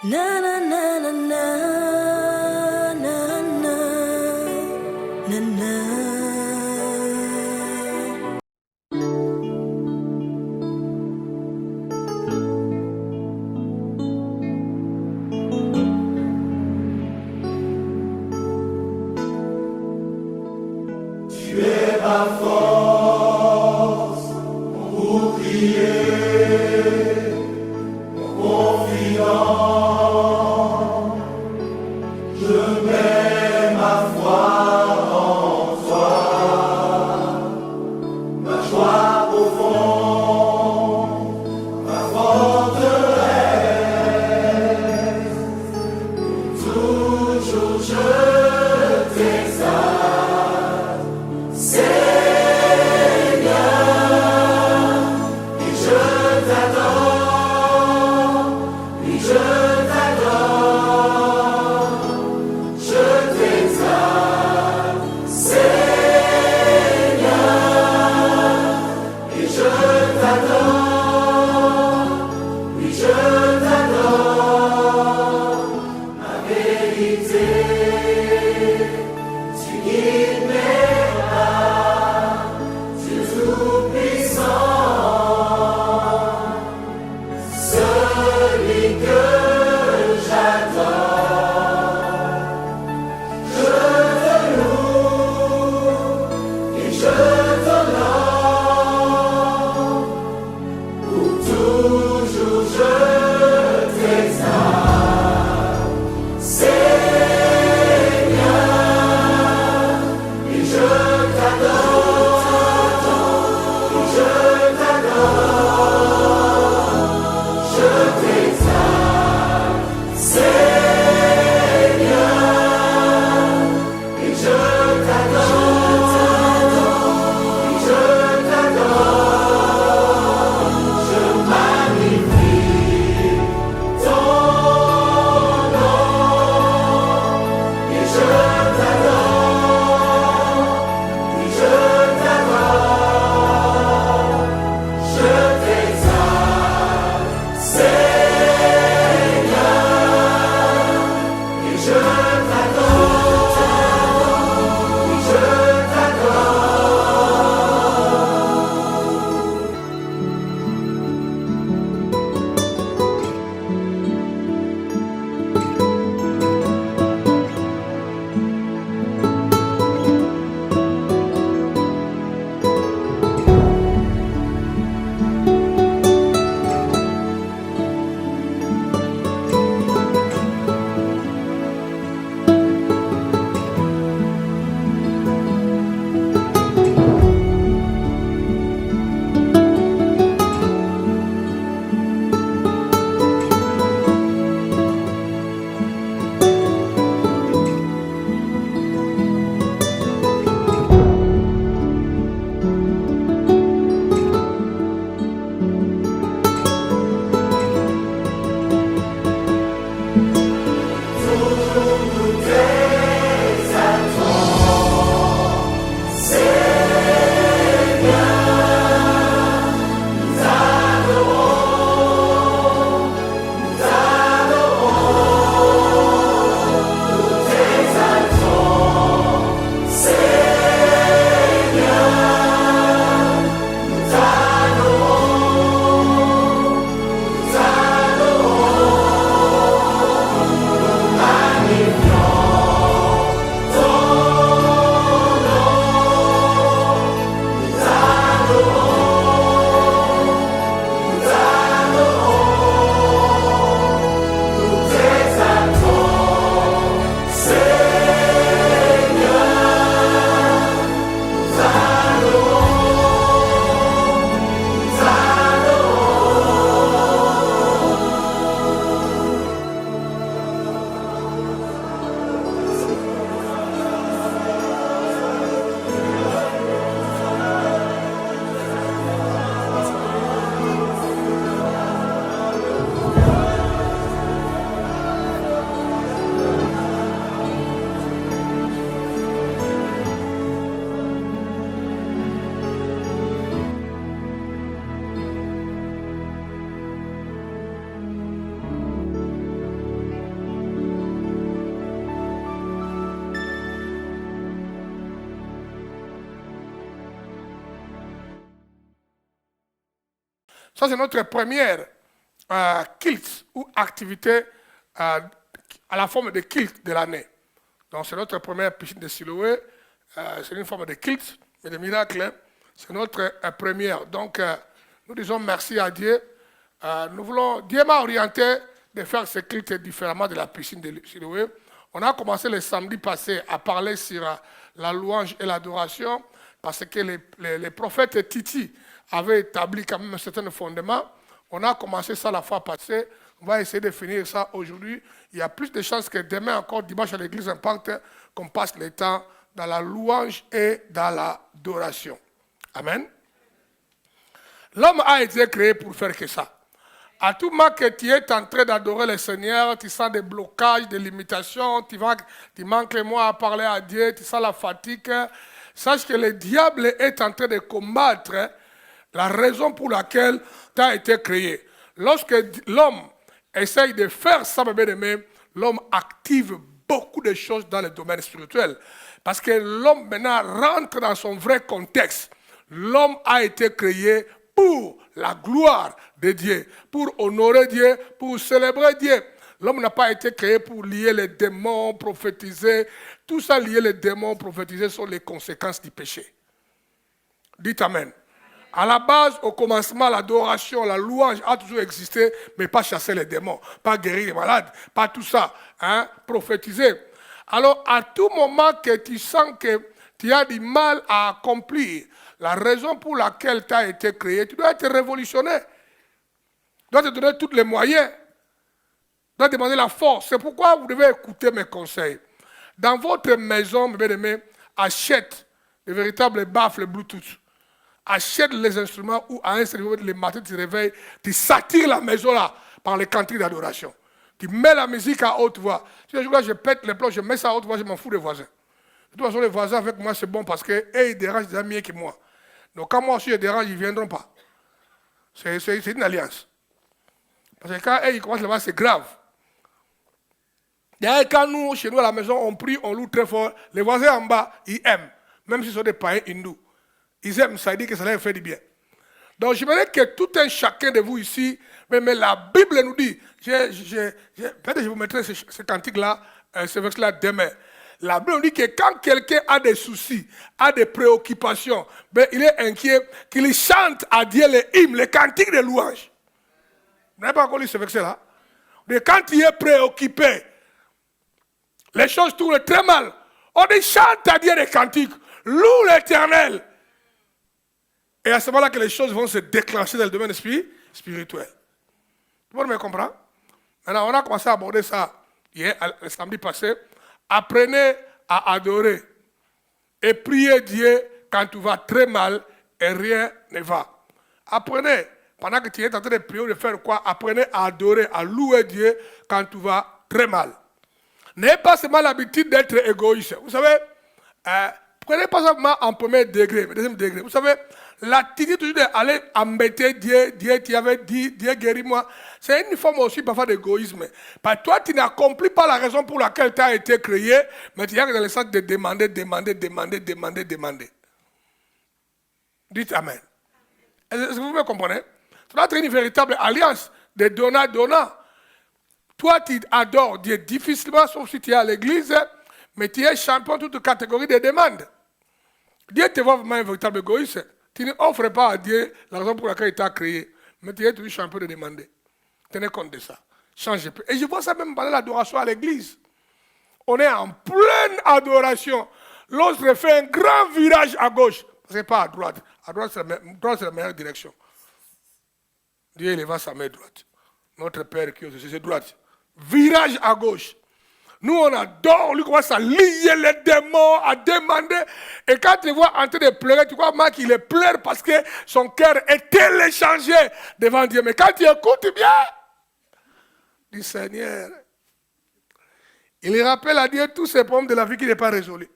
Na na na na na na na na na. Tu es ma force, mon bouclier, mon confident. Je mets ma foi en toi, ma joie profonde, ma forteresse. Toujours je t'exalte, Seigneur, et je t'adore, oui je t'adore, je t'exalte, Seigneur, et je t'adore, oui je t'adore, ma vérité, tu guides mes pas, Dieu tout-puissant, celui que j'adore. Je te loue et je t'honore, pour toujours je t'exalte, Seigneur, et je t'adore, et je t'adore, je t'exalte. Ça, c'est notre première culte ou activité à la forme de culte de l'année. Donc, c'est notre première piscine de Siloé. C'est une forme de culte, mais de miracle. C'est notre première. Donc, nous disons merci à Dieu. Dieu m'a orienté de faire ce culte différemment de la piscine de Siloé. On a commencé le samedi passé à parler sur la louange et l'adoration parce que les prophètes Titi avaient établi quand même un certain fondement. On a commencé ça la fois passée. On va essayer de finir ça aujourd'hui. Il y a plus de chances que demain encore, dimanche à l'église Impact, qu'on passe le temps dans la louange et dans l'adoration. Amen. L'homme a été créé pour faire que ça. À tout moment que tu es en train d'adorer le Seigneur, tu sens des blocages, des limitations, tu manques les mots à parler à Dieu, tu sens la fatigue. Sache que le diable est en train de combattre la raison pour laquelle tu as été créé. Lorsque l'homme essaye de faire ça, bien-aimé, l'homme active beaucoup de choses dans le domaine spirituel. Parce que l'homme maintenant rentre dans son vrai contexte. L'homme a été créé pour la gloire de Dieu, pour honorer Dieu, pour célébrer Dieu. L'homme n'a pas été créé pour lier les démons, prophétiser. Tout ça lié les démons, prophétiser sont les conséquences du péché. Dites Amen. À la base, au commencement, l'adoration, la louange a toujours existé, mais pas chasser les démons, pas guérir les malades, pas tout ça, prophétiser. Alors, à tout moment que tu sens que tu as du mal à accomplir la raison pour laquelle tu as été créé, tu dois être révolutionné. Tu dois te donner tous les moyens. Tu dois demander la force. C'est pourquoi vous devez écouter mes conseils. Dans votre maison, mes bien-aimés, achète de véritables baffles Bluetooth. Achète les instruments ou à un certain moment, le matin, tu te réveilles, tu satires la maison là par les cantiques d'adoration. Tu mets la musique à haute voix. Si un jour là, je pète les plombs, je mets ça à haute voix, je m'en fous des voisins. De toute façon, les voisins avec moi, c'est bon parce qu'eux, ils dérangent déjà mieux que moi. Donc quand moi aussi je dérange, ils ne viendront pas. C'est une alliance. Parce que quand ils commencent là-bas, c'est grave. D'ailleurs, quand nous, chez nous à la maison, on prie, on loue très fort, les voisins en bas, ils aiment. Même s'ils sont des païens hindous. Ils aiment, ça dit que ça leur fait du bien. Donc j'aimerais que tout un chacun de vous ici, mais la Bible nous dit, peut-être que je vous mettrai ce cantique-là, ce verset-là demain. La Bible nous dit que quand quelqu'un a des soucis, a des préoccupations, ben, il est inquiet, qu'il chante à Dieu les hymnes, les cantiques de louange. Vous n'avez pas encore lu ce verset-là? Mais quand il est préoccupé, les choses tournent très mal. On dit chante à Dieu les cantiques, loue l'Éternel. Et à ce moment-là que les choses vont se déclencher dans le domaine spirituel. Tout le monde me comprend? Maintenant, on a commencé à aborder ça hier, le samedi passé. Apprenez à adorer et prier Dieu quand tout va très mal et rien ne va. Apprenez, pendant que tu es en train de prier, de faire quoi? Apprenez à adorer, à louer Dieu quand tout va très mal. N'ayez pas seulement l'habitude d'être égoïste. Vous savez, prenez pas seulement en premier degré, mais deuxième degré. Vous savez, l'attitude toujours d'aller embêter Dieu, Dieu tu avais dit, Dieu guéris-moi, c'est une forme aussi parfois d'égoïsme. Parce que toi, tu n'accomplis pas la raison pour laquelle tu as été créé, mais tu es dans le sens de demander. Dites Amen. Est-ce que vous me comprenez? Ça doit être une véritable alliance de donnant. Toi, tu adores Dieu difficilement, sauf si tu es à l'église, mais tu es champion de toute catégorie de demandes. Dieu te voit vraiment un véritable égoïste. Tu n'offres pas à Dieu la raison pour laquelle il t'a créé, mais tu es toujours champion de demander. Tenez compte de ça. Changez. Et je vois ça même pendant l'adoration à l'église. On est en pleine adoration. L'autre fait un grand virage à gauche. Ce n'est pas à droite. À droite, c'est la meilleure direction. Dieu élève sa main droite. Notre Père qui est au ciel, c'est droite. Virage à gauche. Nous, on adore, lui commence à lier les démons, à demander. Et quand tu le vois en train de pleurer, tu crois mal qu'il pleure parce que son cœur est téléchargé devant Dieu. Mais quand tu écoutes bien, du Seigneur, il rappelle à Dieu tous ces problèmes de la vie qui n'est pas résolu.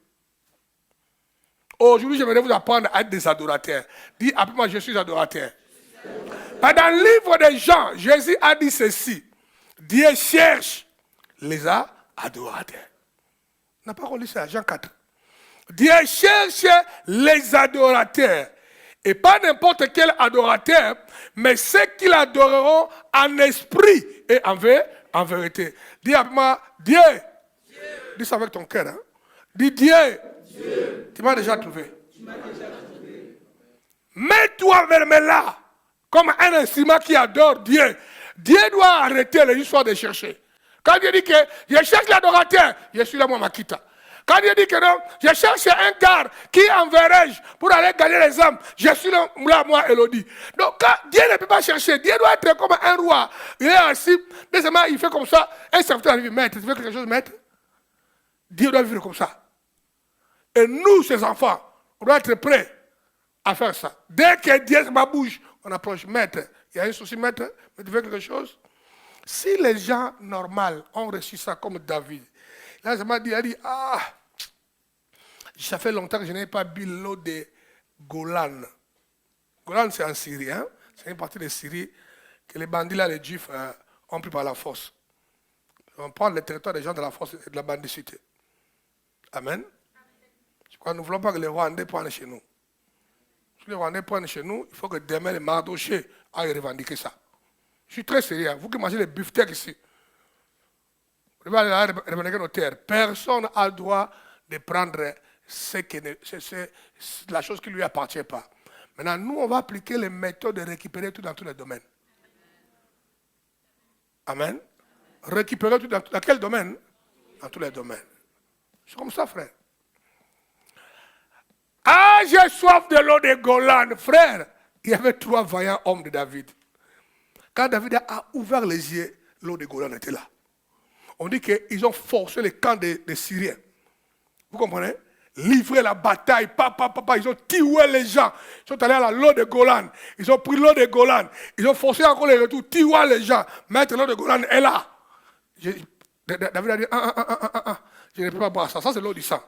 Aujourd'hui, j'aimerais vous apprendre à être des adorateurs. Dis, après moi, je suis adorateur. Dans le livre de Jean, Jésus a dit ceci. Dieu cherche les adorateurs. On n'a pas relu ça, Jean 4. Dieu cherche les adorateurs. Et pas n'importe quel adorateur, mais ceux qui l'adoreront en esprit et en vérité. Dis avec moi, Dieu. Dis ça avec ton cœur. Hein? Dis Dieu. Tu m'as déjà trouvé. Mets-toi vers là, comme un instrument qui adore Dieu. Dieu doit arrêter l'histoire de chercher. Quand Dieu dit que je cherche l'adorateur, je suis là, moi, Makita. Quand Dieu dit que non, je cherche un gars, qui enverrai-je pour aller gagner les âmes? Je suis là, moi, Elodie. Donc, quand Dieu ne peut pas chercher, Dieu doit être comme un roi. Il est assis, deuxièmement, il fait comme ça. Un serviteur arrive, maître, tu veux quelque chose, maître? Dieu doit vivre comme ça. Et nous, ses enfants, on doit être prêts à faire ça. Dès que Dieu ma bouge, on approche, maître. Il y a un souci, maître, mais tu veux quelque chose? Si les gens normaux ont reçu ça comme David, là, ça m'a dit, ah, ça fait longtemps que je n'ai pas bu l'eau de Golan. Golan, c'est en Syrie, hein? C'est une partie de Syrie que les bandits, là, les Juifs, ont pris par la force. On prend le territoire des gens de la force et de la bandicité. Amen. Je crois que nous ne voulons pas que les Rwandais prennent chez nous. Si les Rwandais prennent chez nous, il faut que demain les Mardochés aillent revendiquer ça. Je suis très sérieux. Vous qui mangez les beefsteaks ici, vous devez aller revendiquer nos terres. Personne n'a le droit de prendre la chose qui ne lui appartient pas. Maintenant, nous, on va appliquer les méthodes de récupérer tout dans tous les domaines. Amen. Récupérer tout dans quel domaine? Dans tous les domaines. C'est comme ça, frère. Ah, j'ai soif de l'eau de Golan. Frère, il y avait 3 vaillants hommes de David. Quand David a ouvert les yeux, l'eau de Golan était là. On dit qu'ils ont forcé les camps des Syriens. Vous comprenez? Livré la bataille, ils ont tué les gens. Ils sont allés à l'eau de Golan. Ils ont pris l'eau de Golan. Ils ont forcé encore les retours, tué les gens. Maintenant, l'eau de Golan est là. David a dit, je ne peux pas boire ça. Ça, c'est l'eau du sang.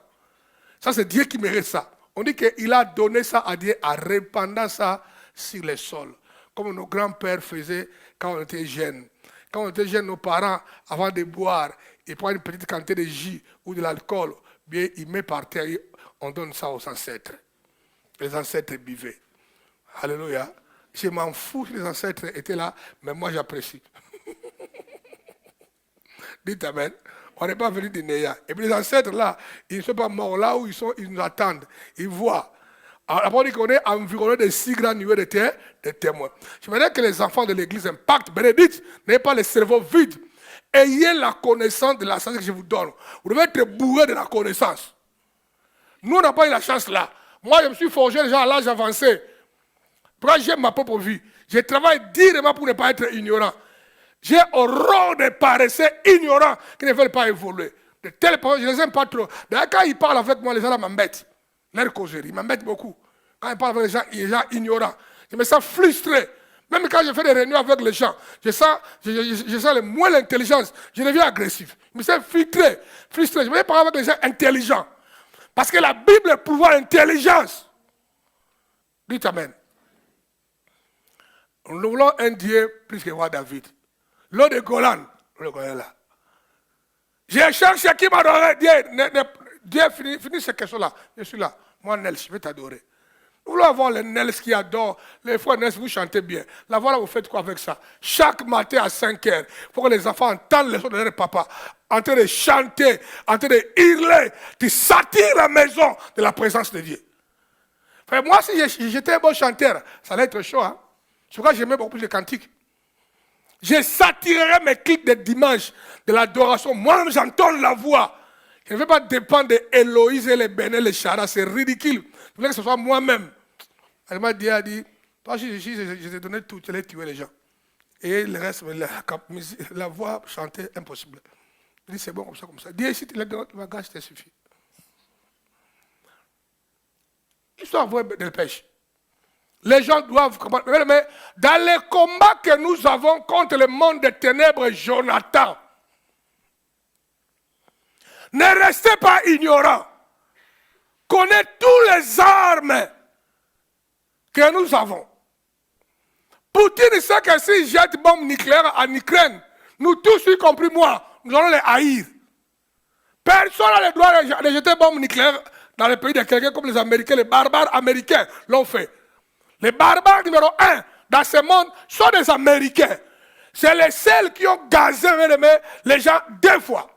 Ça, c'est Dieu qui mérite ça. On dit qu'il a donné ça à Dieu en répandant ça sur les sols. Comme nos grands-pères faisaient quand on était jeunes. Quand on était jeunes, nos parents, avant de boire, ils prennent une petite quantité de jus ou de l'alcool, bien ils mettent par terre, on donne ça aux ancêtres. Les ancêtres buvaient. Alléluia. Je m'en fous si les ancêtres étaient là, mais moi j'apprécie. Dites Amen. On n'est pas venu de Néa. Et puis les ancêtres là, ils ne sont pas morts là où ils sont, ils nous attendent. Ils voient. Après, on dit qu'on est environné de 6 grands nuées de témoins. Je voudrais que les enfants de l'église Impact, bénédicte, n'ayez pas le cerveau vide. Ayez la connaissance de la sagesse que je vous donne. Vous devez être bourré de la connaissance. Nous, on n'a pas eu la chance là. Moi, je me suis forgé déjà à l'âge avancé. Pourquoi j'aime ma propre vie? Je travaille durement pour ne pas être ignorant. J'ai horreur de paresseux ignorants qui ne veulent pas évoluer. De telles personnes, je ne les aime pas trop. D'ailleurs, quand ils parlent avec moi, les gens là m'embêtent. Leur causerie, ils m'embêtent beaucoup. Quand ils parlent avec les gens ignorants, je me sens frustré. Même quand je fais des réunions avec les gens, je sens le moins l'intelligence. Je deviens agressif. Je me sens frustré. Je veux parler avec les gens intelligents. Parce que la Bible prouve l'intelligence. Dites Amen. Nous voulons un Dieu plus que roi David. L'eau de Golan, est là. J'ai cherché qui m'adorait. Dieu finit cette question-là. Je suis là. Moi, Nels, je vais t'adorer. Nous voulons avoir les Nels qui adorent. Les frères Nels, vous chantez bien. La voilà, vous faites quoi avec ça? Chaque matin à 5 heures, il faut que les enfants entendent les sons de leur papa. En train de chanter, en train de hurler. Tu satires la maison de la présence de Dieu. Frère, moi, si j'étais un bon chanteur, ça allait être chaud. Hein? C'est pourquoi j'aimais beaucoup plus les cantiques. Je satirerai mes clics de dimanche, de l'adoration. Moi-même, j'entends la voix. Je ne veux pas dépendre d'Héloïse et les Bénel, les Chara. C'est ridicule. Je voulais que ce soit moi-même. Elle m'a dit, toi, je t'ai donné tout, tu allais tuer les gens. Et le reste, la voix chantée, impossible. Je dis, c'est bon, comme ça. Dis, si tu l'as donné, ma gage, ça suffit. Histoire vraie de pêche. Les gens doivent comprendre. Mais dans les combats que nous avons contre le monde des ténèbres, Jonathan, ne restez pas ignorants. Connaissez toutes les armes que nous avons. Poutine sait que s'il jette bombe nucléaire en Ukraine, nous tous, y compris moi, nous allons les haïr. Personne n'a le droit de jeter bombe nucléaire dans les pays de quelqu'un comme les Américains, les barbares américains l'ont fait. Les barbares numéro 1 dans ce monde sont des Américains. C'est les seuls qui ont gazé les gens 2 fois.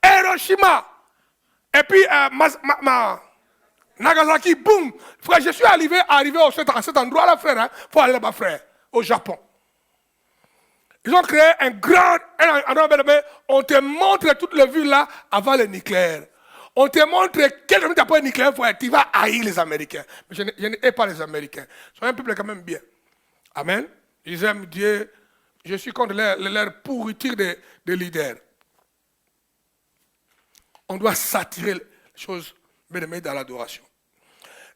Hiroshima et puis Nagasaki, boum. Frère, je suis arrivé à cet endroit-là, frère, hein, pour aller là-bas, frère, au Japon. Ils ont créé un grand endroit, on te montre toutes les villes là avant le nucléaire. On te montre quelques minutes après le nucléaire, frère, tu vas haïr les Américains. Mais je n'ai pas les Américains. Ils sont un peuple quand même bien. Amen. Ils aiment Dieu. Je suis contre leur pourriture de leaders. On doit s'attirer les choses bien-aimées dans l'adoration.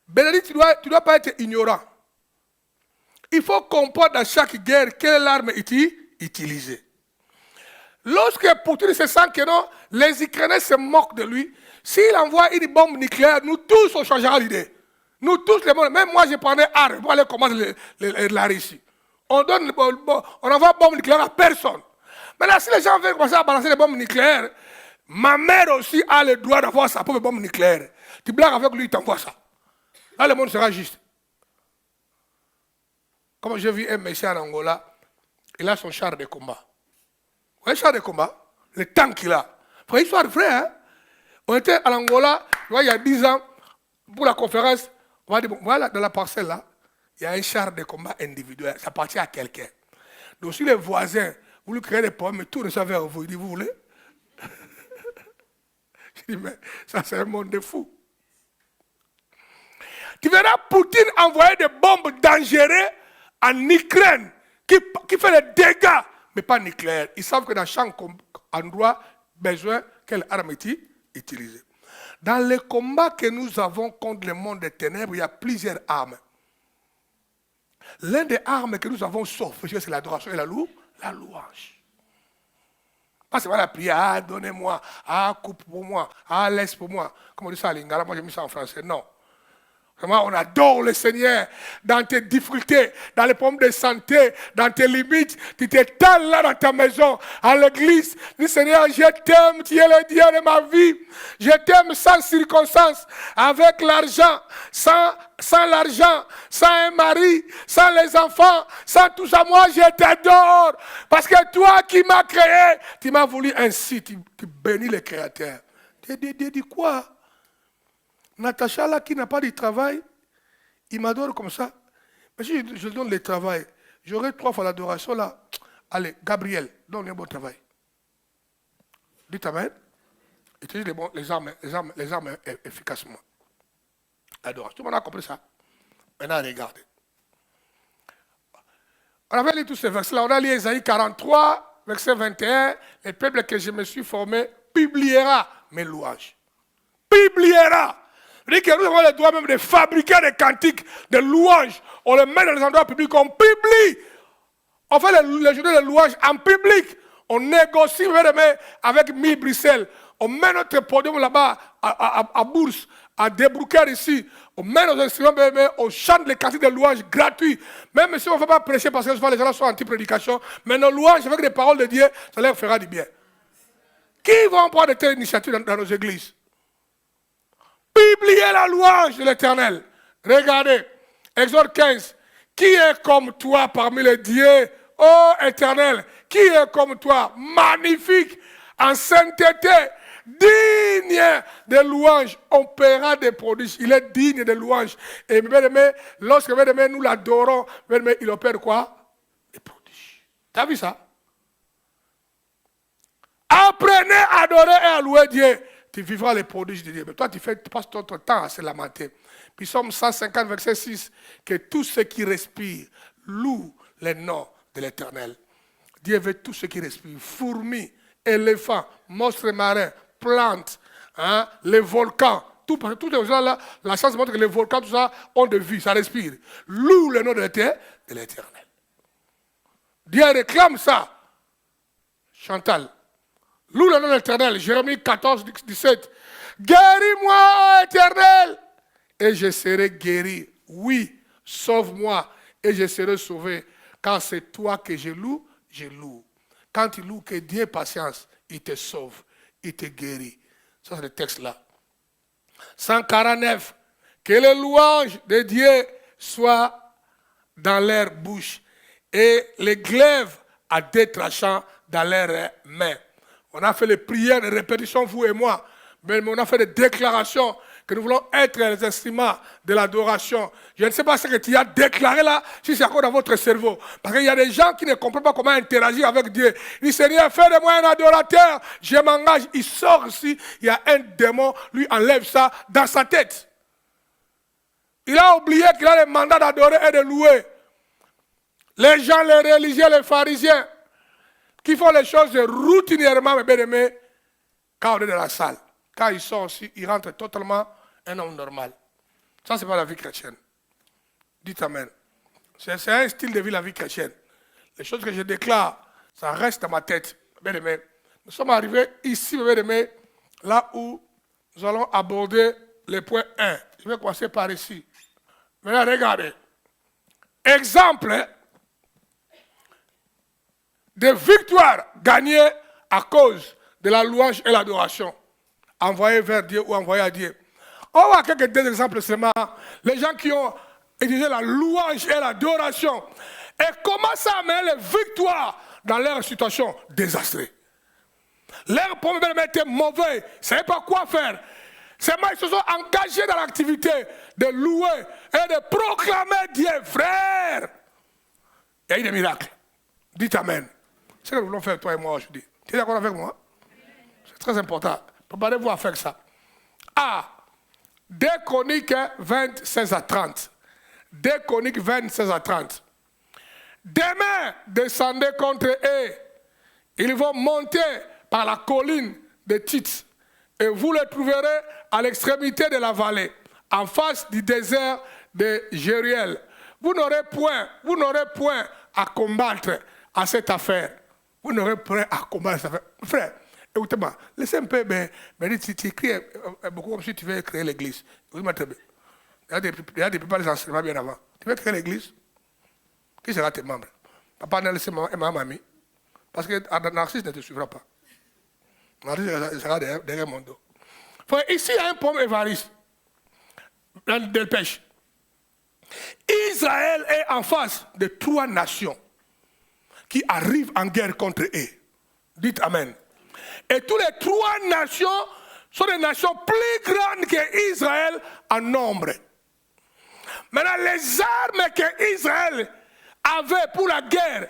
Bénédicte, tu ne dois pas être ignorant. Il faut comprendre dans chaque guerre quelle arme est utilisée. Lorsque Poutine se sent que non, les Ukrainiens se moquent de lui, s'il envoie une bombe nucléaire, nous tous on changera l'idée. Nous tous les mondes, même moi je prendrais arme pour aller combattre la Russie. On envoie bombe nucléaire à personne. Maintenant, si les gens veulent commencer à balancer des bombes nucléaires, ma mère aussi a le droit d'avoir sa propre bombe nucléaire. Tu blagues avec lui, il t'envoie ça. Là, le monde sera juste. Comme j'ai vu un monsieur en Angola, il a son char de combat. Vous voyez le char de combat? Le tank qu'il a. Frère, histoire frère, hein? On était à l'Angola, il y a 10 ans, pour la conférence, on va dire, bon, voilà, dans la parcelle là, il y a un char de combat individuel, ça appartient à quelqu'un. Donc si les voisins voulaient créer des problèmes, mais tout ne savait vers vous, il dit, vous voulez? Je dis, mais ça c'est un monde de fous. Tu verras Poutine envoyer des bombes dangereuses en Ukraine, qui fait des dégâts, mais pas nucléaires. Ils savent que dans chaque endroit, besoin, quelle arme est utilisée. Dans les combats que nous avons contre le monde des ténèbres, il y a plusieurs armes. L'une des armes que nous avons sauf, c'est l'adoration et la louange. Pas seulement la prière, ah, donnez-moi, ah, coupe pour moi, ah, laisse pour moi. Comme on dit ça à Lingala, moi j'ai mis ça en français. Non. Vraiment, on adore le Seigneur dans tes difficultés, dans les problèmes de santé, dans tes limites. Tu t'étales là dans ta maison, à l'église. Dis Seigneur, je t'aime, tu es le Dieu de ma vie. Je t'aime sans circonstance, avec l'argent, sans l'argent, sans un mari, sans les enfants, sans tout ça. Moi, je t'adore. Parce que toi qui m'as créé, tu m'as voulu ainsi, tu bénis le Créateur. Tu dis quoi? Natacha, là, qui n'a pas de travail, il m'adore comme ça. Mais si je donne le travail, j'aurai 3 fois l'adoration, là. Allez, Gabriel, donne un bon travail. Dites amen. Utilise les armes efficacement. L'adoration. Tout le monde a compris ça. Maintenant, regardez. On avait lu tous ces versets-là. On a lu Ésaïe 43, verset 21. Le peuple que je me suis formé publiera mes louanges. Publiera. C'est-à-dire que nous avons le droit même de fabriquer des cantiques, des louanges. On les met dans les endroits publics, on publie. On fait les journées de louanges en public. On négocie avec Mille Bruxelles. On met notre podium là-bas à Bourse, à Débroucker ici. On met nos instruments, on chante les cantiques de louanges gratuits. Même si on ne fait pas prêcher parce que souvent les gens sont anti-prédication, mais nos louanges avec les paroles de Dieu, ça leur fera du bien. Qui vont prendre de telles initiatives dans nos églises? Publiez la louange de l'Éternel. Regardez, Exode 15. Qui est comme toi parmi les dieux, ô Éternel? Qui est comme toi? Magnifique, en sainteté, digne de louange. On paiera des prodiges. Il est digne de louange. Et lorsque nous l'adorons, il opère quoi? Des prodiges. Tu as vu ça? Apprenez à adorer et à louer Dieu. Tu vivras les prodiges de Dieu. Mais toi, tu passes ton temps à se lamenter. Puis Psaume 150, verset 6, que tous ceux qui respirent louent le nom de l'Éternel. Dieu veut tous ceux qui respirent. Fourmis, éléphants, monstres marins, plantes, hein, les volcans. Tous les gens là, la science montre que les volcans, tout ça, ont de vie, ça respire. Loue le nom de l'Éternel. Dieu réclame ça. Chantal. Loue le nom de l'Éternel. Jérémie 14, 17. Guéris-moi, ô Éternel, et je serai guéri. Oui, sauve-moi, et je serai sauvé. Car c'est toi que je loue, je loue. Quand tu loues que Dieu ait patience, il te sauve, il te guérit. Ça, c'est le texte là. 149. Que les louanges de Dieu soient dans leur bouche et les glaives à dés tranchants dans leurs mains. On a fait les prières de répétition, vous et moi, mais on a fait des déclarations que nous voulons être les instruments de l'adoration. Je ne sais pas ce que tu as déclaré là, si c'est encore dans votre cerveau. Parce qu'il y a des gens qui ne comprennent pas comment interagir avec Dieu. Ils disent, Seigneur, fais de moi un adorateur. Je m'engage. Il sort ici, il y a un démon, lui enlève ça dans sa tête. Il a oublié qu'il a le mandat d'adorer et de louer. Les gens, les religieux, les pharisiens, qui font les choses routinièrement, mes bien-aimés, quand on est dans la salle. Quand ils sortent aussi, ils rentrent totalement un homme normal. Ça, ce n'est pas la vie chrétienne. Dites Amen. C'est un style de vie, la vie chrétienne. Les choses que je déclare, ça reste dans ma tête. Bien-aimés, nous sommes arrivés ici, bien-aimés, là où nous allons aborder le point 1. Je vais commencer par ici. Maintenant, regardez. Exemple de victoire gagnée à cause de la louange et l'adoration. Envoyé vers Dieu ou envoyé à Dieu. On va voir quelques deux exemples seulement. Les gens qui ont utilisé la louange et l'adoration et commencent à amener les victoires dans leur situation désastreuse. Leur problème était mauvais, ils ne savaient pas quoi faire. Seulement ils se sont engagés dans l'activité de louer et de proclamer Dieu, frère. Il y a eu des miracles. Dites Amen. C'est ce que nous voulons faire toi et moi aujourd'hui. Tu es d'accord avec moi? C'est très important. Préparez-vous à faire ça. A. 2 Chroniques 20, 16 à 30. 2 Chroniques 20, 16 à 30. Demain, descendez contre eux. Ils vont monter par la colline de Tite. Et vous les trouverez à l'extrémité de la vallée, en face du désert de Jériel. Vous n'aurez point à combattre à cette affaire. Vous n'aurez point à combattre cette affaire. Frère, écoutez-moi, laissez un peu, mais tu écris beaucoup comme si tu veux créer l'église. Il y a des préparer les enseignements bien avant. Tu veux créer l'église? Qui sera tes membres? Papa n'a laissé ma mamie. Parce que Narcisse ne te suivra pas. Narcisse sera derrière mon dos. Ici, il y a un pomme évariste. Del pêche. Israël est en face de 3 nations qui arrivent en guerre contre eux. Dites Amen. Et toutes les 3 nations sont des nations plus grandes qu'Israël en nombre. Maintenant, les armes qu'Israël avait pour la guerre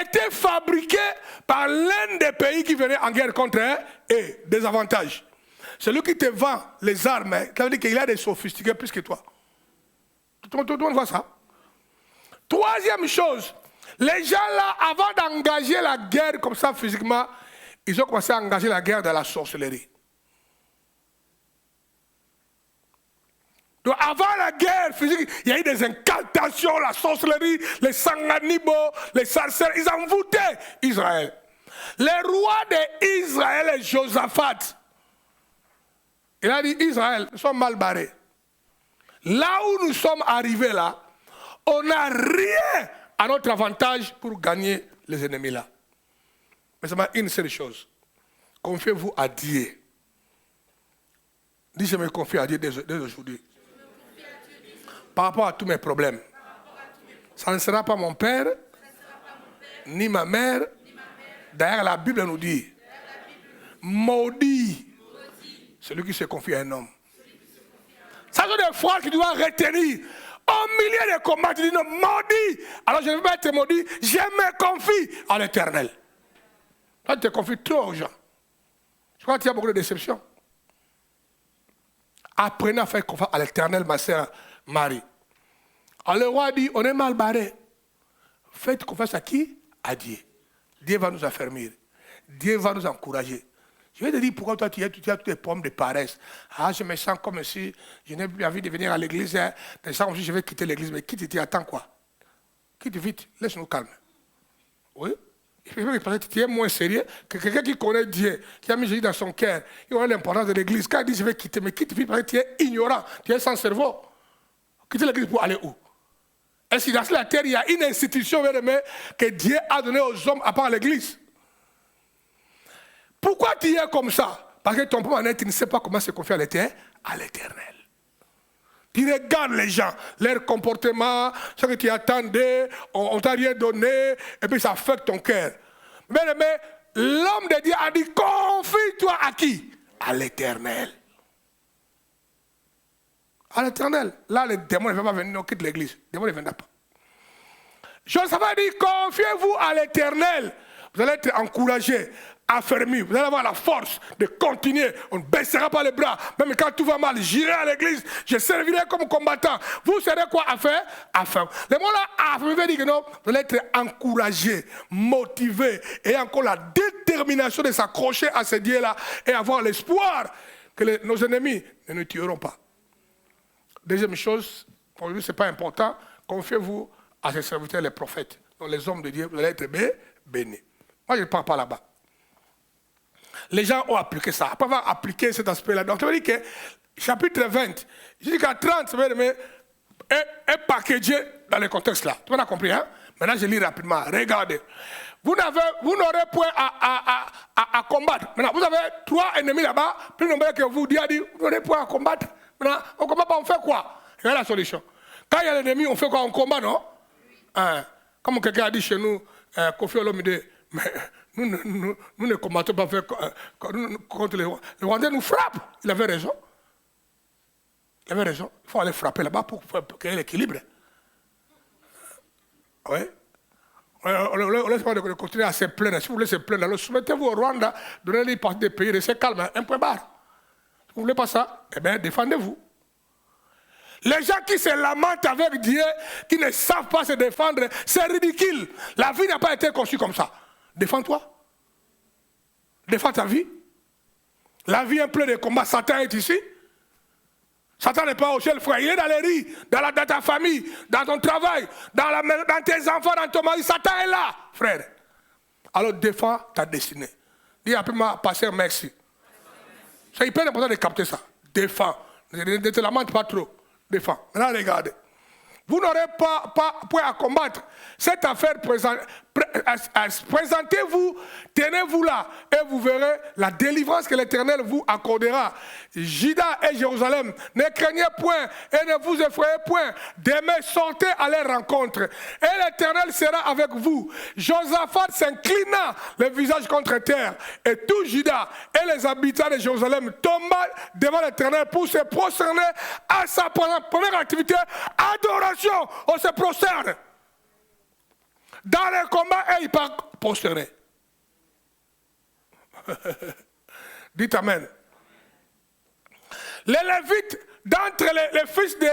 étaient fabriquées par l'un des pays qui venait en guerre contre eux et des avantages. Celui qui te vend les armes, ça veut dire qu'il a des sophistiqués plus que toi. Tout le monde voit ça. Troisième chose, les gens là, avant d'engager la guerre comme ça physiquement, ils ont commencé à engager la guerre dans la sorcellerie. Donc avant la guerre physique, il y a eu des incantations, la sorcellerie, les sanganibos, les sorcières, ils envoûtaient Israël. Les rois d'Israël et Josaphat, il a dit Israël, nous sommes mal barrés. Là où nous sommes arrivés là, on n'a rien à notre avantage pour gagner les ennemis là. Mais c'est une seule chose. Confiez-vous à Dieu. Dis, je me confie à Dieu dès aujourd'hui. Par rapport à tous mes problèmes. Ça ne sera pas mon père, ni ma mère. D'ailleurs, la Bible nous dit, maudit celui qui se confie à un homme. Ça sont des phrases que tu dois retenir. Au milieu des combats, tu dis non, maudit. Alors je ne veux pas être maudit, je me confie à l'Éternel. Toi, tu te confies trop aux gens. Je crois qu'il y a beaucoup de déceptions. Apprenez à faire confiance à l'Éternel, ma sœur Marie. Alors le roi dit, on est mal barré. Faites confiance à qui? À Dieu. Dieu va nous affermir. Dieu va nous encourager. Je vais te dire pourquoi toi tu as toutes les pommes de paresse. Ah, je me sens comme si je n'ai plus envie de venir à l'église. Je me sens comme si je vais quitter l'église. Mais quitte, tu attends quoi? Quitte vite, laisse-nous calme. Oui? Tu es moins sérieux que quelqu'un qui connaît Dieu, qui a mis Jésus dans son cœur. Il aura l'importance de l'église. Quand il dit je vais quitter, mais quitte vite parce que tu es ignorant, tu es sans cerveau. Quitter l'église pour aller où? Est-ce que dans la terre, il y a une institution que Dieu a donnée aux hommes à part l'église? Pourquoi tu es comme ça? Parce que ton pauvre tu ne sais pas comment se confier à l'Éternel. Tu regardes les gens, leur comportement, ce que tu attendais, on t'a rien donné, et puis ça affecte ton cœur. Mais l'homme de Dieu a dit, confie-toi à qui? À l'Éternel. À l'Éternel. Là, les démons ne vont pas venir, on quitte l'église. Les démons ne viendront pas. Josaphat dit, confiez-vous à l'Éternel. Vous allez être encouragé, affermi. Vous allez avoir la force de continuer. On ne baissera pas les bras. Même quand tout va mal, j'irai à l'église. Je servirai comme combattant. Vous serez quoi à faire? Le mot là, veut dire que non, vous allez être encouragé, motivé. Et encore la détermination de s'accrocher à ce Dieu-là. Et avoir l'espoir que nos ennemis ne nous tueront pas. Deuxième chose, pour lui, ce n'est pas important. Confiez-vous à ses serviteurs, les prophètes. Donc les hommes de Dieu, vous allez être bénis. Moi, je ne parle pas là-bas. Les gens ont appliqué ça. Après avoir appliqué cet aspect-là, donc ça veut dire que chapitre 20, jusqu'à 30, ça veut dire est packagé dans le contexte là. Tu m'as compris, hein? Maintenant, je lis rapidement. Regardez. Vous n'aurez point à combattre. Maintenant, vous avez 3 ennemis là-bas, plus nombreux que vous. Dieu a dit, vous n'aurez point à combattre. Maintenant, on ne combat pas, on fait quoi? Regardez la solution. Quand il y a l'ennemi, on fait quoi? On combat, non? Comme quelqu'un a dit chez nous, Kofi Olomide, mais nous ne combattons pas contre les Rwandais, nous frappent. Il avait raison. Il avait raison. Il faut aller frapper là-bas pour qu'il y ait l'équilibre. Oui. On laisse pas de continuer à se plaindre. Si vous voulez se plaindre, alors soumettez-vous au Rwanda, donnez-lui une partie des pays, restez calme, un point barre. Si vous ne voulez pas ça, eh bien, défendez-vous. Les gens qui se lamentent avec Dieu, qui ne savent pas se défendre, c'est ridicule. La vie n'a pas été conçue comme ça. Défends-toi. Défends ta vie. La vie est pleine de combats. Satan est ici. Satan n'est pas au ciel, frère. Il est dans les rues, dans ta famille, dans ton travail, dans tes enfants, dans ton mari. Satan est là, frère. Alors défends ta destinée. Dis après-moi, pasteur, merci. C'est hyper important de capter ça. Défends. Ne te lamente pas trop. Défends. Maintenant, regardez. Vous n'aurez pas point à combattre. Cette affaire, présentez-vous, tenez-vous là, et vous verrez la délivrance que l'Éternel vous accordera. Juda et Jérusalem, ne craignez point et ne vous effrayez point. Demain, sortez à leur rencontre. Et l'Éternel sera avec vous. Josaphat s'inclina le visage contre terre. Et tout Juda et les habitants de Jérusalem tomba devant l'Éternel pour se prosterner à sa première activité, adoration. On se prosterne. Dans le combat, et il part prosterner. Dites Amen. Les Lévites, d'entre les fils de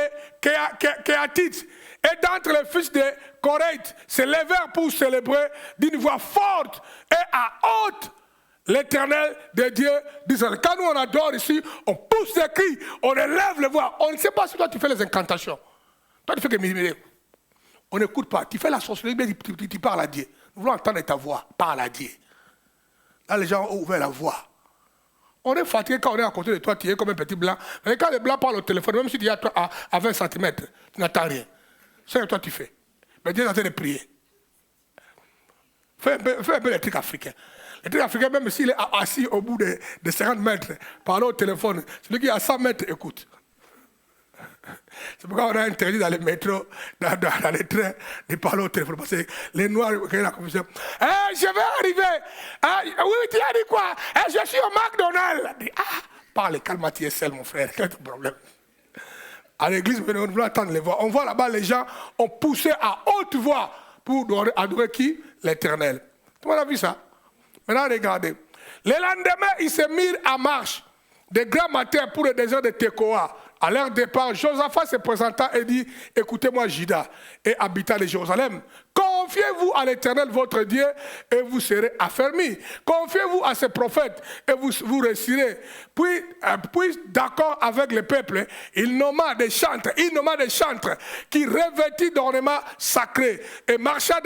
Kéatites et d'entre les fils de Koraït, se levèrent pour célébrer d'une voix forte et à haute l'Éternel de Dieu d'Israël. Quand nous on adore ici, on pousse les cris, on élève les voix. On ne sait pas si toi tu fais les incantations. Toi tu fais que murmurer. On n'écoute pas. Tu fais la sorcellerie, mais tu parles à Dieu. Nous voulons entendre ta voix. Parle à Dieu. Là, les gens ont ouvert la voix. On est fatigué quand on est à côté de toi, tu es comme un petit blanc. Mais quand le blanc parle au téléphone, même si tu es à 20 cm, tu n'attends rien. C'est ce que toi tu fais. Mais Dieu est en train de prier. Fais un peu les trucs africains. Les trucs africains, même s'il est assis au bout de 50 mètres, parle au téléphone, celui qui est à 100 mètres écoute. C'est pourquoi on a interdit dans les métros, dans les trains, de parler au téléphone. Parce que les Noirs, quand il y a la confusion, je vais arriver. Oui, tu as dit quoi? Je suis au McDonald's. Parle, calme-toi seul, mon frère. Quel est ton problème? À l'église, on veut attendre les voix. On voit là-bas, les gens ont poussé à haute voix pour adorer qui? L'Éternel. Tout le monde a vu ça? Maintenant, regardez. Le lendemain, ils se mirent en marche de grand matin pour le désert de Tekoa. À leur départ, Josaphat se présenta et dit, écoutez-moi Juda et habitants de Jérusalem, confiez-vous à l'Éternel votre Dieu et vous serez affermis. Confiez-vous à ses prophètes et vous réussirez. Puis d'accord avec le peuple, il nomma des chantres qui revêtit d'ornements sacrés et marcha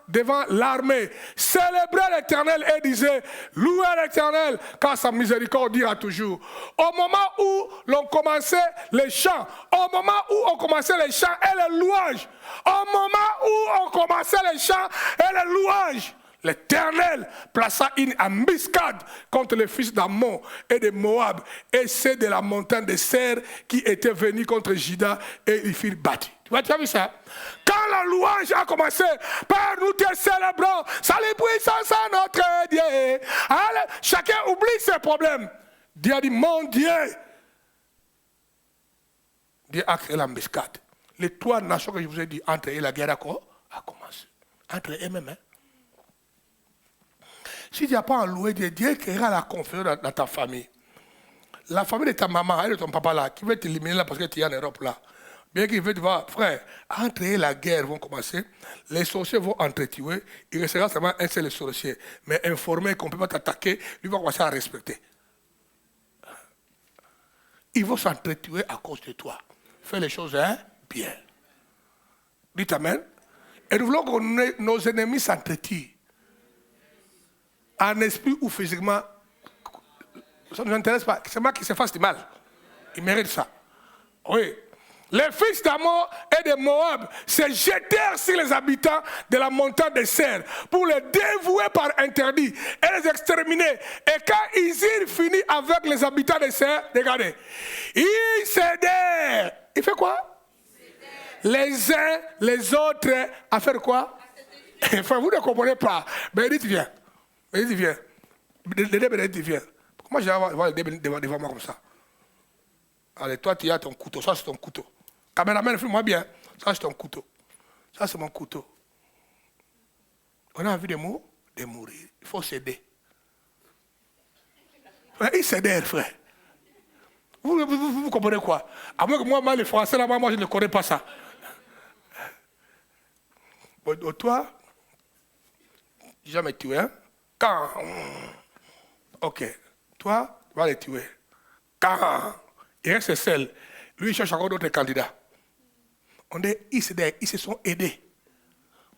devant l'armée. Célébrait l'Éternel et disait, louez l'Éternel car sa miséricorde dira toujours. Au moment où l'on commençait les chants, au moment où on commençait les chants et les louanges, au moment où on commençait les chants et les louanges, l'Éternel plaça une embuscade contre les fils d'Ammon et de Moab et ceux de la montagne de Ser qui étaient venus contre Juda et ils furent battus. Tu as vu ça? Quand la louange a commencé, Père, nous te célébrons, salut puissance à notre Dieu. Allez, chacun oublie ses problèmes. Dieu a dit, mon Dieu. Dieu a créé l'embuscade. Les 3 nations que je vous ai dit, entre eux, la guerre a commencé. Entre eux-mêmes. Hein? Si tu n'as pas loué Dieu, Dieu créera la confusion dans ta famille. La famille de ta maman et de ton papa là, qui veut t'éliminer là parce que tu es en Europe là. Bien qu'il veut te voir, frère, entre eux, la guerre va commencer. Les sorciers vont entretuer. Il restera seulement un seul sorcier. Mais informé qu'on ne peut pas t'attaquer, lui va commencer à respecter. Ils vont s'entretuer à cause de toi. Fais les choses bien. Dites amen. Et nous voulons que nos ennemis s'entretuent. En esprit ou physiquement. Ça ne nous intéresse pas. C'est moi qui se fasse du mal. Ils méritent ça. Oui. Les fils d'Ammon et de Moab se jetèrent sur les habitants de la montagne de Ser pour les dévouer par interdit et les exterminer. Et quand ils eurent fini avec les habitants de Ser, regardez, ils cédèrent. Il fait quoi? Les uns, les autres, à faire quoi? Enfin, vous ne comprenez pas. Bénédicte, viens. Bénédicte, viens. Bénédicte, viens. Comment je vais avoir le devant moi comme ça? Allez, toi, tu as ton couteau. Ça, c'est ton couteau. Caméraman, fais-moi bien. Ça, c'est ton couteau. Ça, c'est mon couteau. On a envie de mourir. Il faut céder. Ils cédèrent, frère. Vous comprenez quoi? À moins que moi, les Français, là, moi, je ne connais pas ça. Bon, toi, jamais tué, hein? Quand? Ok. Toi, tu vas les tuer. Quand? Il reste seul. Lui, il cherche encore d'autres candidats. Ils se sont aidés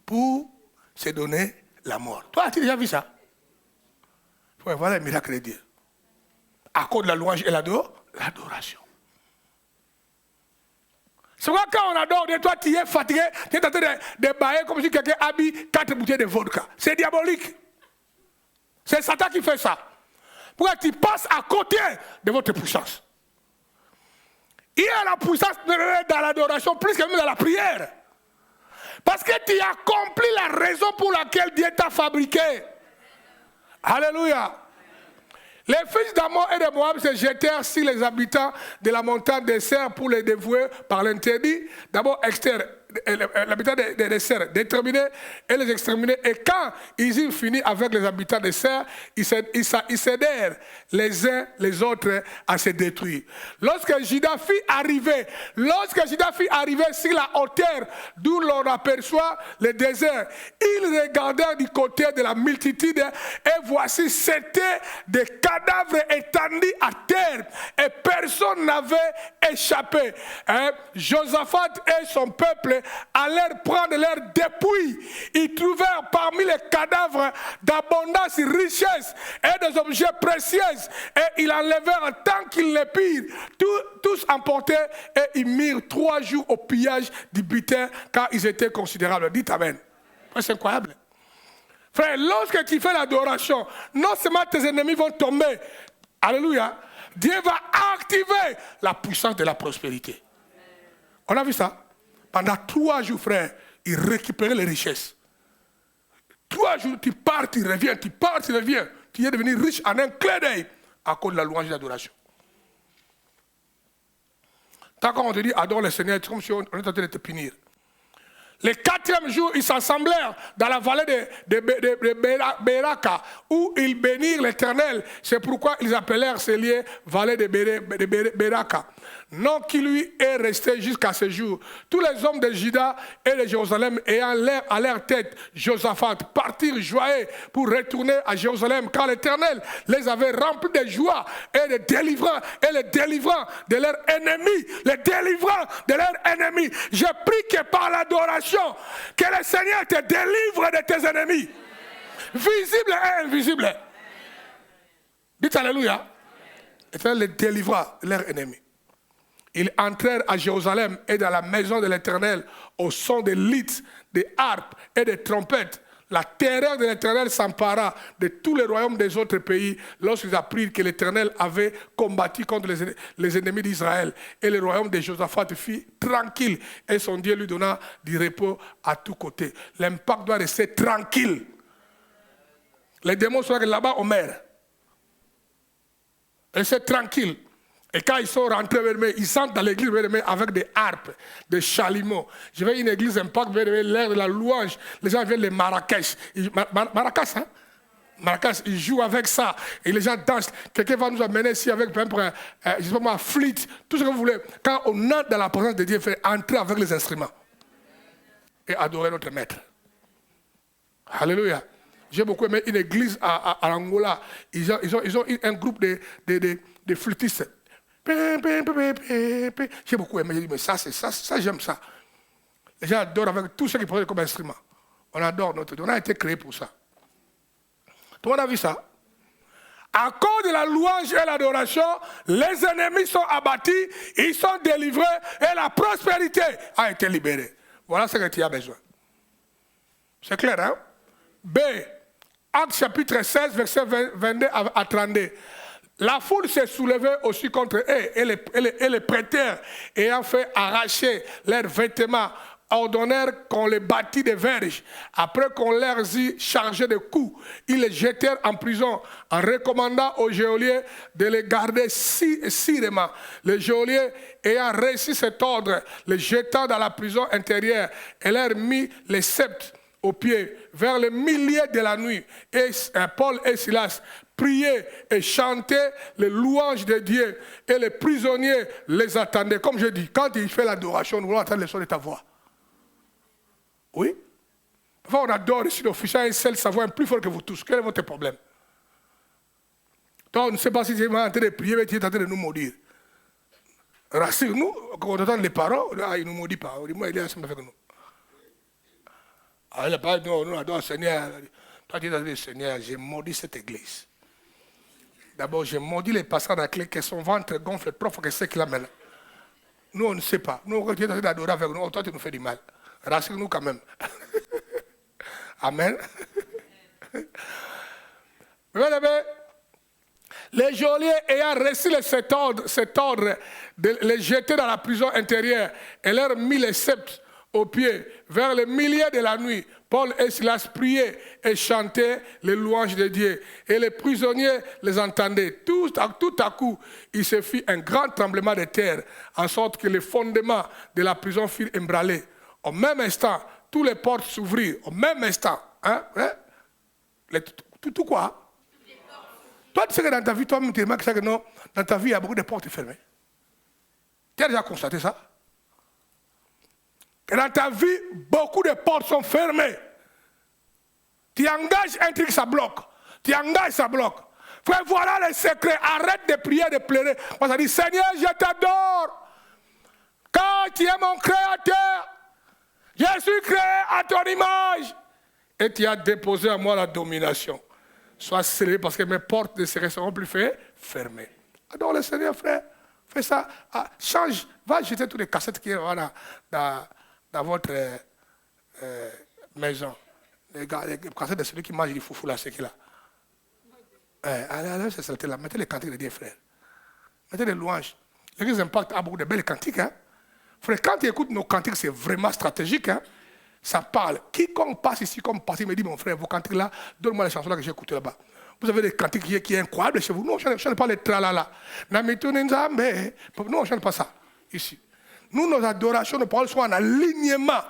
pour se donner la mort. Toi, as-tu déjà vu ça? Voilà le miracle de Dieu. À cause de la louange et l'adoration. C'est pourquoi quand on adore, toi, tu es fatigué, tu es en train de bailler comme si quelqu'un a bu 4 bouteilles de vodka. C'est diabolique. C'est Satan qui fait ça. Pourquoi tu passes à côté de votre puissance? Il y a la puissance dans l'adoration plus que même dans la prière. Parce que tu as accompli la raison pour laquelle Dieu t'a fabriqué. Alléluia. Les fils d'Ammon et de Moab se jetèrent sur les habitants de la montagne de Ser pour les dévouer par l'interdit. D'abord, l'habitant de Ser déterminés et les exterminés. Et quand ils eurent fini avec les habitants de Ser, ils cédèrent les uns les autres à se détruire. Lorsque Juda fut arrivé sur la hauteur d'où l'on aperçoit le désert, ils regardèrent du côté de la multitude et voici c'était des cadavres étendus à terre et personne n'avait échappé. Josaphat et son peuple allèrent prendre leurs dépouilles. Ils trouvèrent parmi les cadavres d'abondance, richesse et des objets précieux. Et ils enlevèrent tant qu'ils les prirent. Tous emportés et ils mirent 3 jours au pillage du butin car ils étaient considérables. Dites amen. C'est incroyable. Frère, lorsque tu fais l'adoration, non seulement tes ennemis vont tomber. Alléluia. Dieu va activer la puissance de la prospérité. On a vu ça? Pendant 3 jours, frère, il récupérait les richesses. 3 jours, tu pars, tu reviens, tu pars, tu reviens. Tu es devenu riche en un clin d'œil à cause de la louange et de l'adoration. Tant qu'on te dit adore le Seigneur, c'est comme si on était en train de te punir. Le 4e jour, ils s'assemblèrent dans la vallée de Beraka, où ils bénirent l'Éternel. C'est pourquoi ils appelèrent ce lieu vallée de Beraka. Nom qui lui est resté jusqu'à ce jour. Tous les hommes de Juda et de Jérusalem ayant à leur tête Josaphat partirent joyeux pour retourner à Jérusalem, car l'Éternel les avait remplis de joie et de délivrants, de leurs ennemis, les délivrants de leurs ennemis. Je prie que par l'adoration, que le Seigneur te délivre de tes ennemis, visibles et invisibles. Dites alléluia. L'Éternel les délivra de leurs ennemis. Ils entrèrent à Jérusalem et dans la maison de l'Éternel au son des luttes, des harpes et des trompettes. La terreur de l'Éternel s'empara de tous les royaumes des autres pays lorsqu'ils apprirent que l'Éternel avait combattu contre les ennemis d'Israël. Et le royaume de Josaphat fut tranquille et son Dieu lui donna du repos à tous côtés. L'impact doit rester tranquille. Les démons sont là-bas au maire. Restez tranquille. Et quand ils sont rentrés vers moi, ils sentent dans l'église vers moi avec des harpes, des chalumeaux. Je vais à une église impact vers moi, l'air de la louange. Les gens viennent les Marrakech. Marrakech, hein? Marrakech, ils jouent avec ça. Et les gens dansent. Quelqu'un va nous amener ici avec, par exemple, je sais pas moi, flûte, tout ce que vous voulez. Quand on entre dans la présence de Dieu, il faut entrer avec les instruments. Et adorer notre maître. Alléluia. J'ai beaucoup aimé une église à Angola. Ils ont un groupe de flûtistes. J'ai beaucoup aimé. J'ai dit, mais ça, c'est ça, j'aime ça. Les gens adorent avec tout ce qu'ils prennent comme instrument. On adore notre Dieu. On a été créé pour ça. Tout le monde a vu ça? À cause de la louange et l'adoration, les ennemis sont abattus, ils sont délivrés et la prospérité a été libérée. Voilà ce que tu as besoin. C'est clair, hein? B. Actes chapitre 16, verset 22 à 32. La foule s'est soulevée aussi contre eux et les prêteurs, ayant fait arracher leurs vêtements, ordonnèrent qu'on les bâtît des verges. Après qu'on leur eut chargé de coups, ils les jetèrent en prison en recommandant aux geôliers de les garder sirement. Les geôliers ayant reçu cet ordre, les jetant dans la prison intérieure et leur mit les sceptres aux pieds vers les milliers de la nuit. Et Paul et Silas priaient et chantaient les louanges de Dieu et les prisonniers les attendaient. Comme je dis, quand il fait l'adoration, nous voulons entendre le son de ta voix. Oui. Parfois on adore ici l'officiel et celle sa voix est plus fort que vous tous. Quel est votre problème? Toi, on ne sait pas si tu es en train de prier, mais tu es en train de nous maudire. Rassure-nous, quand on entend les paroles, il ne nous maudit pas. On dit, moi, il est ensemble avec nous. Ah, il n'a pas dit, non, nous adorons le Seigneur. Toi, tu dis, Seigneur, j'ai maudit cette église. D'abord, j'ai maudit les pasteurs dans la clé que son ventre gonfle trop fort que ce qu'il a maintenant. Nous, on ne sait pas. Nous, quand tu es en train d'adorer avec nous, toi, tu nous fais du mal. Rassure-nous quand même. Amen. Les geôliers ayant reçu cet ordre de les jeter dans la prison intérieure et leur mis les sceptres aux pieds vers les milliers de la nuit, Paul et Silas priaient et chantaient les louanges de Dieu. Et les prisonniers les entendaient. Tout à coup, il se fit un grand tremblement de terre, en sorte que les fondements de la prison furent ébranlés. Au même instant, toutes les portes s'ouvrirent. Au même instant. Hein? Tout quoi? Toi, tu sais que dans ta vie, toi-même, tu remarques que non, dans ta vie, il y a beaucoup de portes fermées. Tu as déjà constaté ça? Que dans ta vie, beaucoup de portes sont fermées. Tu engages un truc, ça bloque. Tu engages, ça bloque. Frère, voilà le secret. Arrête de prier, de pleurer. Moi, ça dit, Seigneur, je t'adore. Quand tu es mon créateur, je suis créé à ton image. Et tu as déposé à moi la domination. Sois scellé parce que mes portes ne seront plus fermées. Adore le Seigneur, frère. Fais ça. Change. Va jeter toutes les cassettes qui sont dans votre maison. Les cassettes de celui qui mange du foufou là, c'est qui là. Allez, c'est ça là. Mettez les cantiques de Dieu, frère. Mettez les louanges. L'église Impact a beaucoup de belles cantiques. Hein? Frère, quand tu écoutes nos cantiques, c'est vraiment stratégique. Hein? Ça parle. Quiconque passe ici comme parti me dit, mon frère, vos cantiques là, donne-moi les chansons là que j'ai écoutées là-bas. Vous avez des cantiques qui est incroyable chez vous. Nous, on ne chante pas les tralala. Nous, on ne chante pas ça ici. Nous, nos adorations, nos paroles sont en alignement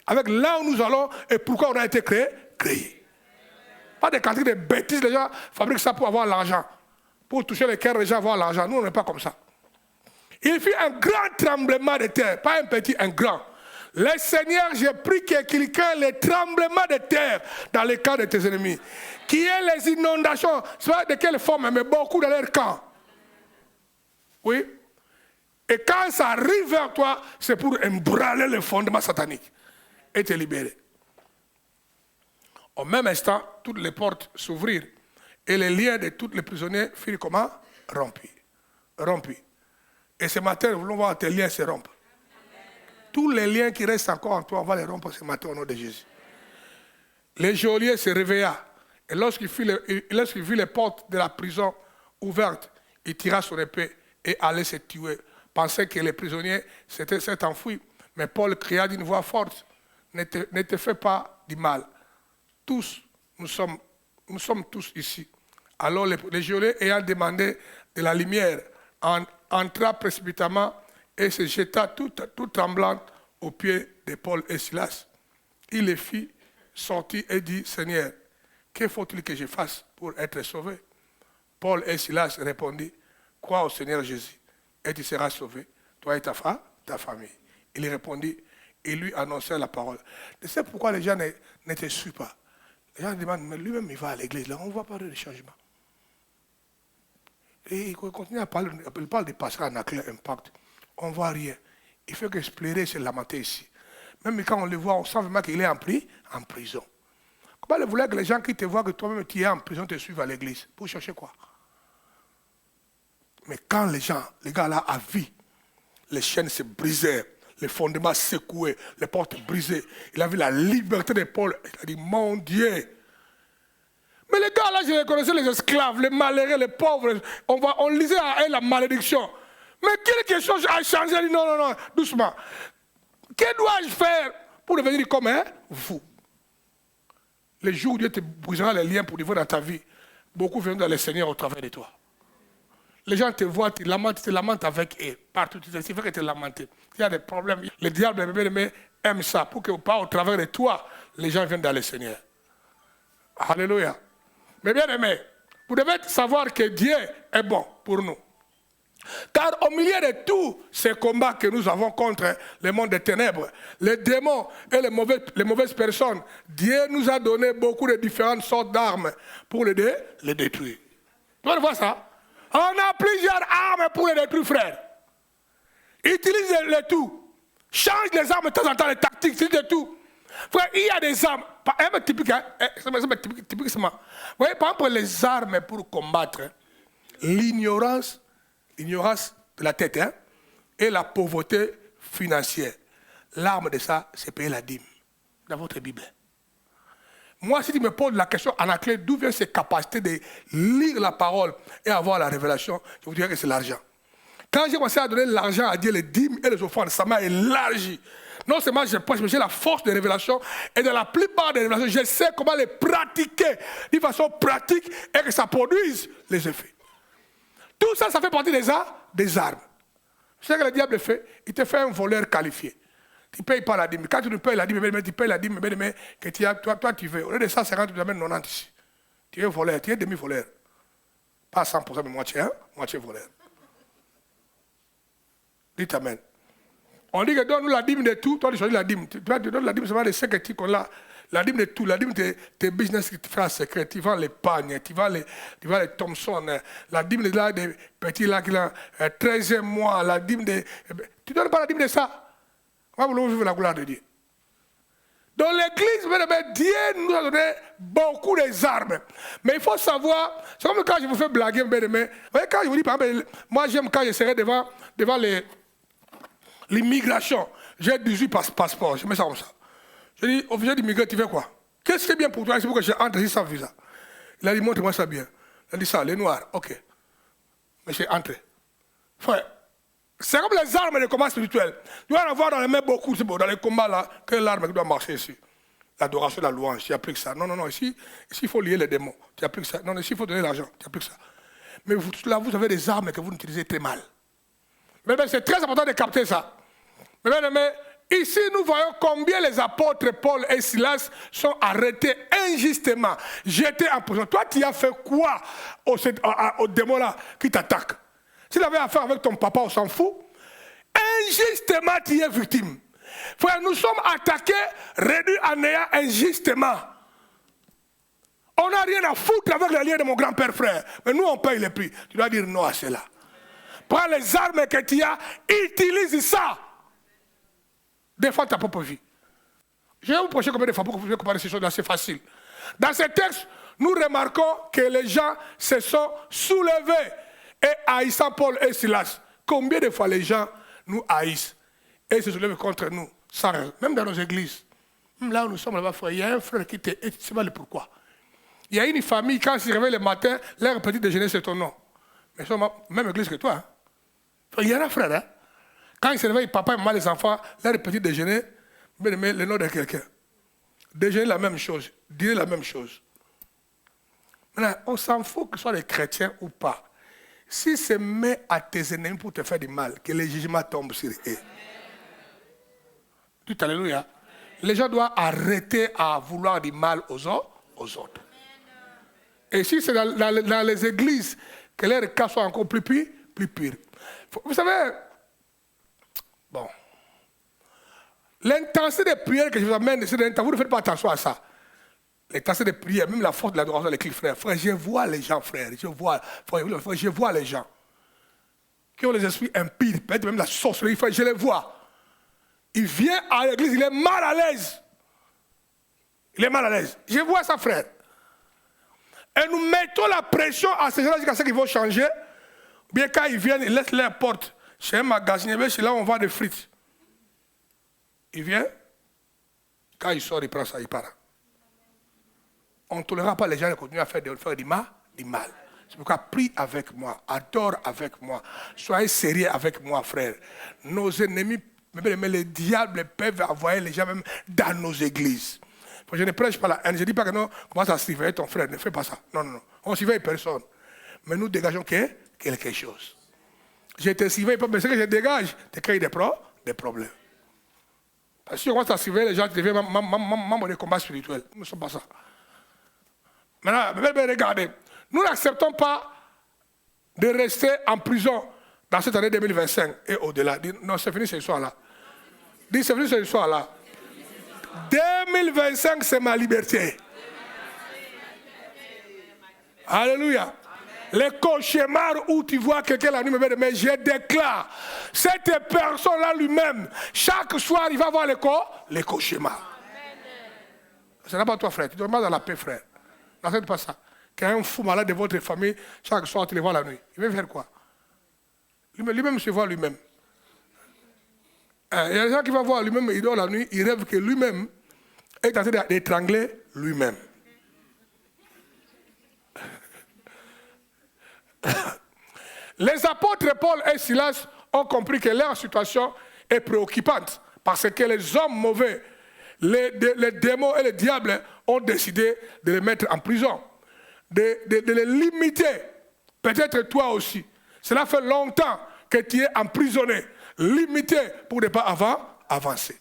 avec là où nous allons et pourquoi on a été créé. Pas des cantiques de bêtises, les gens fabriquent ça pour avoir l'argent. Pour toucher les cœurs, les gens avoir l'argent. Nous, on n'est pas comme ça. Il fit un grand tremblement de terre, pas un petit, un grand. Le Seigneur, j'ai pris qu'il crée les tremblements de terre dans les camps de tes ennemis. Qui est les inondations, soit de quelle forme, mais beaucoup dans leur camp. Oui. Et quand ça arrive vers toi, c'est pour ébranler le fondement satanique et te libérer. Au même instant, toutes les portes s'ouvrirent et les liens de tous les prisonniers furent comment? Rompus. Et ce matin, nous voulons voir tes liens se rompre. Tous les liens qui restent encore en toi, on va les rompre ce matin au nom de Jésus. Le geôlier se réveilla. Et lorsqu'il vit les portes de la prison ouvertes, il tira son épée et allait se tuer. Pensait que les prisonniers s'étaient enfuis. Mais Paul cria d'une voix forte, ne te fais pas du mal. Tous, nous sommes tous ici. Alors le geôlier ayant demandé de la lumière, entra précipitamment et se jeta tout tremblant aux pieds de Paul et Silas. Il les fit sortir et dit, Seigneur, que faut-il que je fasse pour être sauvé? Paul et Silas répondirent, crois au Seigneur Jésus et tu seras sauvé, toi et ta famille. Il répondit et lui annonçait la parole. Tu sais pourquoi les gens ne te suivent pas? Les gens demandent, mais lui-même il va à l'église, là on ne voit pas de changement. Et il continue à parler, il parle des pasteurs en acclé impact. On ne voit rien. Il faut que se plairait, se lamenter ici. Même quand on le voit, on sent vraiment qu'il est en prison. Comment le voulez que les gens qui te voient que toi-même tu es en prison te suivent à l'église? Pour chercher quoi? Mais quand les gars là à vie, les chaînes se brisaient, les fondements secoués, les portes brisées, il a vu la liberté de Paul, il a dit, mon Dieu. Mais les gars là, je reconnaissais les esclaves, les malheureux, les pauvres, on lisait à eux la malédiction. Mais quelque chose a changé, il dit, non, doucement. Que dois-je faire pour devenir comme vous? Les jours où Dieu te brisera les liens pour vivre dans ta vie, beaucoup viennent dans le Seigneur au travers de toi. Les gens te voient, tu te lamentes avec eux, partout, c'est vrai que tu te lamentes. Il y a des problèmes, le diable aime ça, pour que pas au travers de toi, les gens viennent dans le Seigneur. Alléluia. Mais bien aimé, vous devez savoir que Dieu est bon pour nous. Car au milieu de tous ces combats que nous avons contre le monde des ténèbres, les démons et les mauvaises personnes, Dieu nous a donné beaucoup de différentes sortes d'armes pour les détruire. Tu vas voir ça? On a plusieurs armes pour les détruire, frère. Utilise les tout. Change les armes de temps en temps, les tactiques, utilise les tout. Frère, il y a des armes, typiquement. Vous voyez, par exemple, les armes pour combattre l'ignorance de la tête et la pauvreté financière. L'arme de ça, c'est payer la dîme dans votre Bible. Moi, si tu me poses la question en clé, d'où vient cette capacité de lire la parole et avoir la révélation, je vous dirais que c'est l'argent. Quand j'ai commencé à donner l'argent à Dieu, les dîmes et les offrandes, ça m'a élargi. Non seulement je prêche, mais j'ai la force de révélation. Et dans la plupart des révélations, je sais comment les pratiquer d'une façon pratique et que ça produise les effets. Tout ça, ça fait partie des armes. Tu sais que le diable fait? Il te fait un voleur qualifié. Tu ne payes pas la dîme. Quand tu ne payes la dîme, tu payes la dîme, que toi tu veux. Au lieu de 150, tu tu amènes 90 ici. Tu es un voleur, tu es demi-voleur. Pas 100%, mais moitié voleur. Dites amen. On dit que donne-nous la dîme de tout, toi tu choisis la dîme. Tu donnes la dîme seulement des 5 études qu'on a. La dîme de tout, la dîme de tes business que tu fais en secret. Tu vends les pagnes, tu vends les Thompson, la dîme de des petits là qui ont 13e mois, la dîme de. Tu ne donnes pas la dîme de ça. Comment voulez-vous vivre la gloire de Dieu? Dans l'église, Dieu nous a donné beaucoup d'armes. Mais il faut savoir, c'est comme quand je vous fais blaguer, quand je vous dis, par exemple, moi j'aime quand je serai devant l'immigration. J'ai 18 passeports, je mets ça comme ça. Je dis, officier d'immigré, tu fais quoi? Qu'est-ce qui est bien pour toi? C'est pour que j'entre ici sans visa. Il a dit, montre-moi ça bien. Il a dit ça, les noirs, ok. Mais j'ai entré. Frère, c'est comme les armes de combat spirituel. Tu dois en avoir dans les mains beaucoup, c'est bon, dans les combats là, quelle l'arme qui doit marcher ici? L'adoration, la louange, tu appliques ça. Non, ici il faut lier les démons, tu appliques ça. Non, ici il faut donner l'argent, tu appliques ça. Mais là, vous avez des armes que vous utilisez très mal. Mais c'est très important de capter ça. Mais ici, nous voyons combien les apôtres Paul et Silas sont arrêtés injustement, jetés en prison. Toi, tu as fait quoi au démon là qui t'attaque? S'il avait affaire avec ton papa, on s'en fout. Injustement, tu es victime. Frère, nous sommes attaqués, réduits en néant injustement. On n'a rien à foutre avec les liens de mon grand-père, frère. Mais nous, on paye le prix. Tu dois dire non à cela. Prends les armes que tu as, utilise ça. Défends ta propre vie. Je vais vous prêcher combien de fois pour que vous puissiez comparer ces choses-là, c'est facile. Dans ces textes, nous remarquons que les gens se sont soulevés et haïssant Paul et Silas. Combien de fois les gens nous haïssent et se soulèvent contre nous, sans raison, même dans nos églises. Même là où nous sommes là-bas, frère, il y a un frère qui t'est, et tu ne sais pas le pourquoi. Il y a une famille, quand ils se réveillent le matin, leur petit déjeuner, c'est ton nom. Mais ils sont même église que toi. Hein. Il y en a, frère. Hein. Quand ils se réveillent, papa et maman, les enfants, leur petit déjeuner, le nom de quelqu'un. Déjeuner, la même chose. Dîner, la même chose. Maintenant, on s'en fout que ce soit des chrétiens ou pas. Si se met à tes ennemis pour te faire du mal, que les jugements tombent sur eux. Tout alléluia. Les gens doivent arrêter à vouloir du mal aux autres. Et si c'est dans les églises que les cas soient encore plus pires. Vous savez, bon, l'intensité des prières que je vous amène, c'est vous ne faites pas attention à ça. L'intensité des prières, même la force de l'adoration des frères. Frère, je vois les gens, frère. Je vois les gens qui ont les esprits impies, peut-être même la sorcellerie, frère, je les vois. Il vient à l'église, il est mal à l'aise. Je vois ça, frère. Et nous mettons la pression à ces gens-là jusqu'à ce qu'ils vont changer. Bien quand ils viennent, ils laissent leur porte chez un magasin, c'est là où on vend des frites. Il vient, quand il sort, il prend ça, il part. On ne tolérera pas les gens qui continuent à faire du mal. C'est pourquoi prie avec moi, adore avec moi, soyez sérieux avec moi, frère. Nos ennemis, même les diables peuvent envoyer les gens même dans nos églises. Je ne prêche pas la haine. Je ne dis pas que non, commence à surveiller ton frère. Ne fais pas ça. Non. On ne surveille personne. Mais nous dégageons quelque chose. Je te surveille pas, mais ce que je dégage, tu crées des problèmes. Parce que si on commence à surveiller les gens, tu deviens membre des combats spirituels. Nous ne sommes pas ça. Maintenant, regardez. Nous n'acceptons pas de rester en prison dans cette année 2025 et au-delà. Non, c'est fini ce soir-là. Dis, c'est fini ce soir-là. 2025, c'est ma liberté. Alléluia. Les cauchemars où tu vois quelqu'un la nuit, mais je déclare, cette personne-là lui-même, chaque soir, il va voir les cauchemars. Ce n'est pas toi, frère. Tu demandes dans la paix, frère. N'accepte pas ça. Qu'un fou malade de votre famille, chaque soir, tu le vois la nuit. Il veut faire quoi? Lui-même se voit lui-même. Il y a des gens qui vont voir lui-même, il dort la nuit, il rêve que lui-même est en train d'étrangler lui-même. Les apôtres Paul et Silas ont compris que leur situation est préoccupante parce que les hommes mauvais, les démons et les diables ont décidé de les mettre en prison, de les limiter. Peut-être toi aussi. Cela fait longtemps que tu es emprisonné, limité pour ne pas avancer.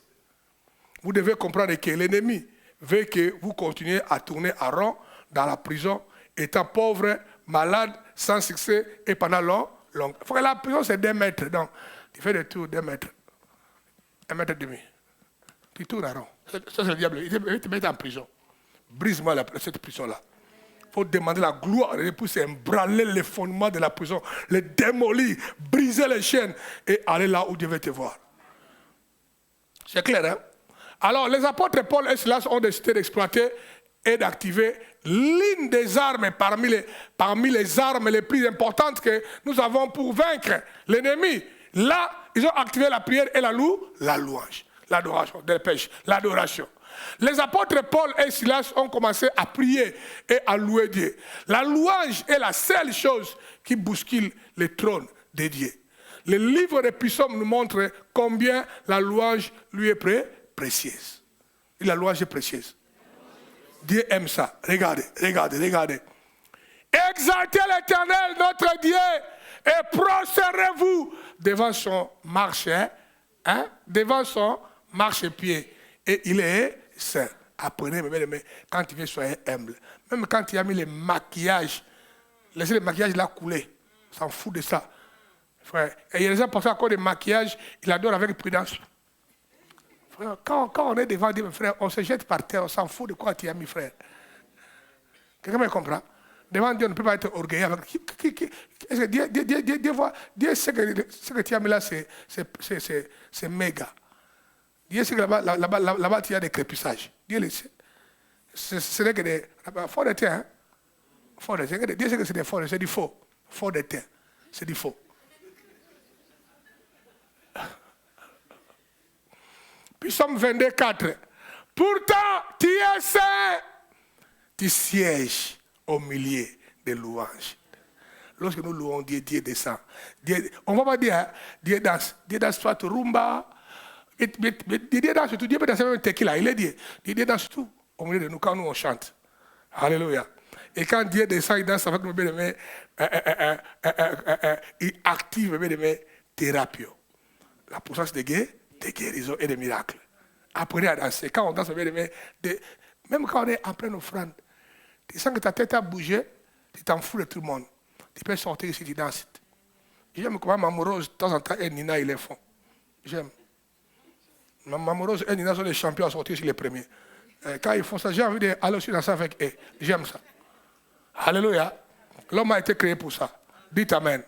Vous devez comprendre que l'ennemi veut que vous continuiez à tourner à rond dans la prison, étant pauvre, malade, sans succès et pendant longtemps. La prison, c'est 2 mètres. Donc, tu fais des tours 2 mètres. 1 mètre et demi. Tu tournes à rond. Ça, c'est le diable. Il te met en prison. Brise-moi cette prison-là. Il faut demander la gloire et puis embranler les fondements de la prison, les démolir, briser les chaînes et aller là où Dieu veut te voir. C'est clair, hein? Alors, les apôtres Paul et Silas ont décidé d'exploiter et d'activer l'une des armes parmi les armes les plus importantes que nous avons pour vaincre l'ennemi. Là, ils ont activé la prière et la louange, l'adoration, dépêche, l'adoration. Les apôtres Paul et Silas ont commencé à prier et à louer Dieu. La louange est la seule chose qui bouscule le trône de Dieu. Le livre des psaumes nous montre combien la louange lui est précieuse. Et la louange est précieuse. Dieu aime ça. Regardez. Exaltez l'Éternel, notre Dieu, et prosternez-vous devant son marchepied. Et il est saint. Apprenez, mais quand il vient, soyez humble. Même quand il a mis les maquillages, laissez les maquillages là couler. On s'en fout de ça. Frère. Et il y a des gens qui pensent encore des maquillages, ils adorent avec prudence. Frère, quand on est devant Dieu, frère, on se jette par terre, on s'en fout de quoi tu as mis, frère. Quelqu'un me comprend? Devant Dieu, on ne peut pas être orgueilleux. Est-ce que Dieu sait que ce que tu as mis là, c'est méga. Dieu sait que là-bas, tu as des crépissages. Dieu le sait. Ce n'est que des faux de terre. Hein? Faux de terre. Dieu sait que c'est des faux, c'est du faux. Faux de terre. C'est du faux. Puis Psaume 22, 4. Pourtant, tu es saint. Tu sièges au milieu des louanges. Lorsque nous louons Dieu, Dieu descend. On ne va pas dire, Dieu danse. Dieu danse soit rumba. Dieu danse tout. Dieu peut danser même tequila. Il est Dieu. Dieu danse tout au milieu de nous quand nous on chante. Alléluia. Et quand Dieu descend, il danse avec nos bien-aimés, il active mes bien-aimés thérapie. La puissance de guérison et de miracles. Apprenez à danser. Quand on danse, mes bien-aimés, même quand on est en pleine offrande, tu sens que ta tête a bougé, tu t'en fous de tout le monde. Tu peux sortir ici, tu danses. J'aime comment Maman Rose, de temps en temps, et Nina, ils les font. J'aime. Maman Rose et Nina sont les champions à sortir sur les premiers. Quand ils font ça, j'ai envie d'aller aussi danser avec eux. J'aime ça. Alléluia. L'homme a été créé pour ça. Dites Amen.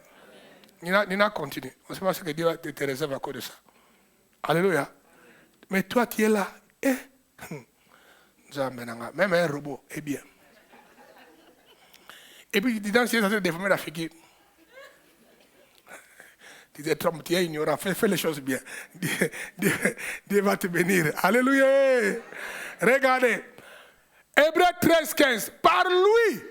Nina continue. On ne sait pas ce que Dieu te réserve à cause de ça. Alléluia. Mais toi, tu es là. Même un robot est bien. Et puis, tu danses, tu es en train de déformer la figure. Tu es ignorant, fais les choses bien. Dieu va te bénir. Alléluia. Regardez. Hébreux 13, 15. Par lui,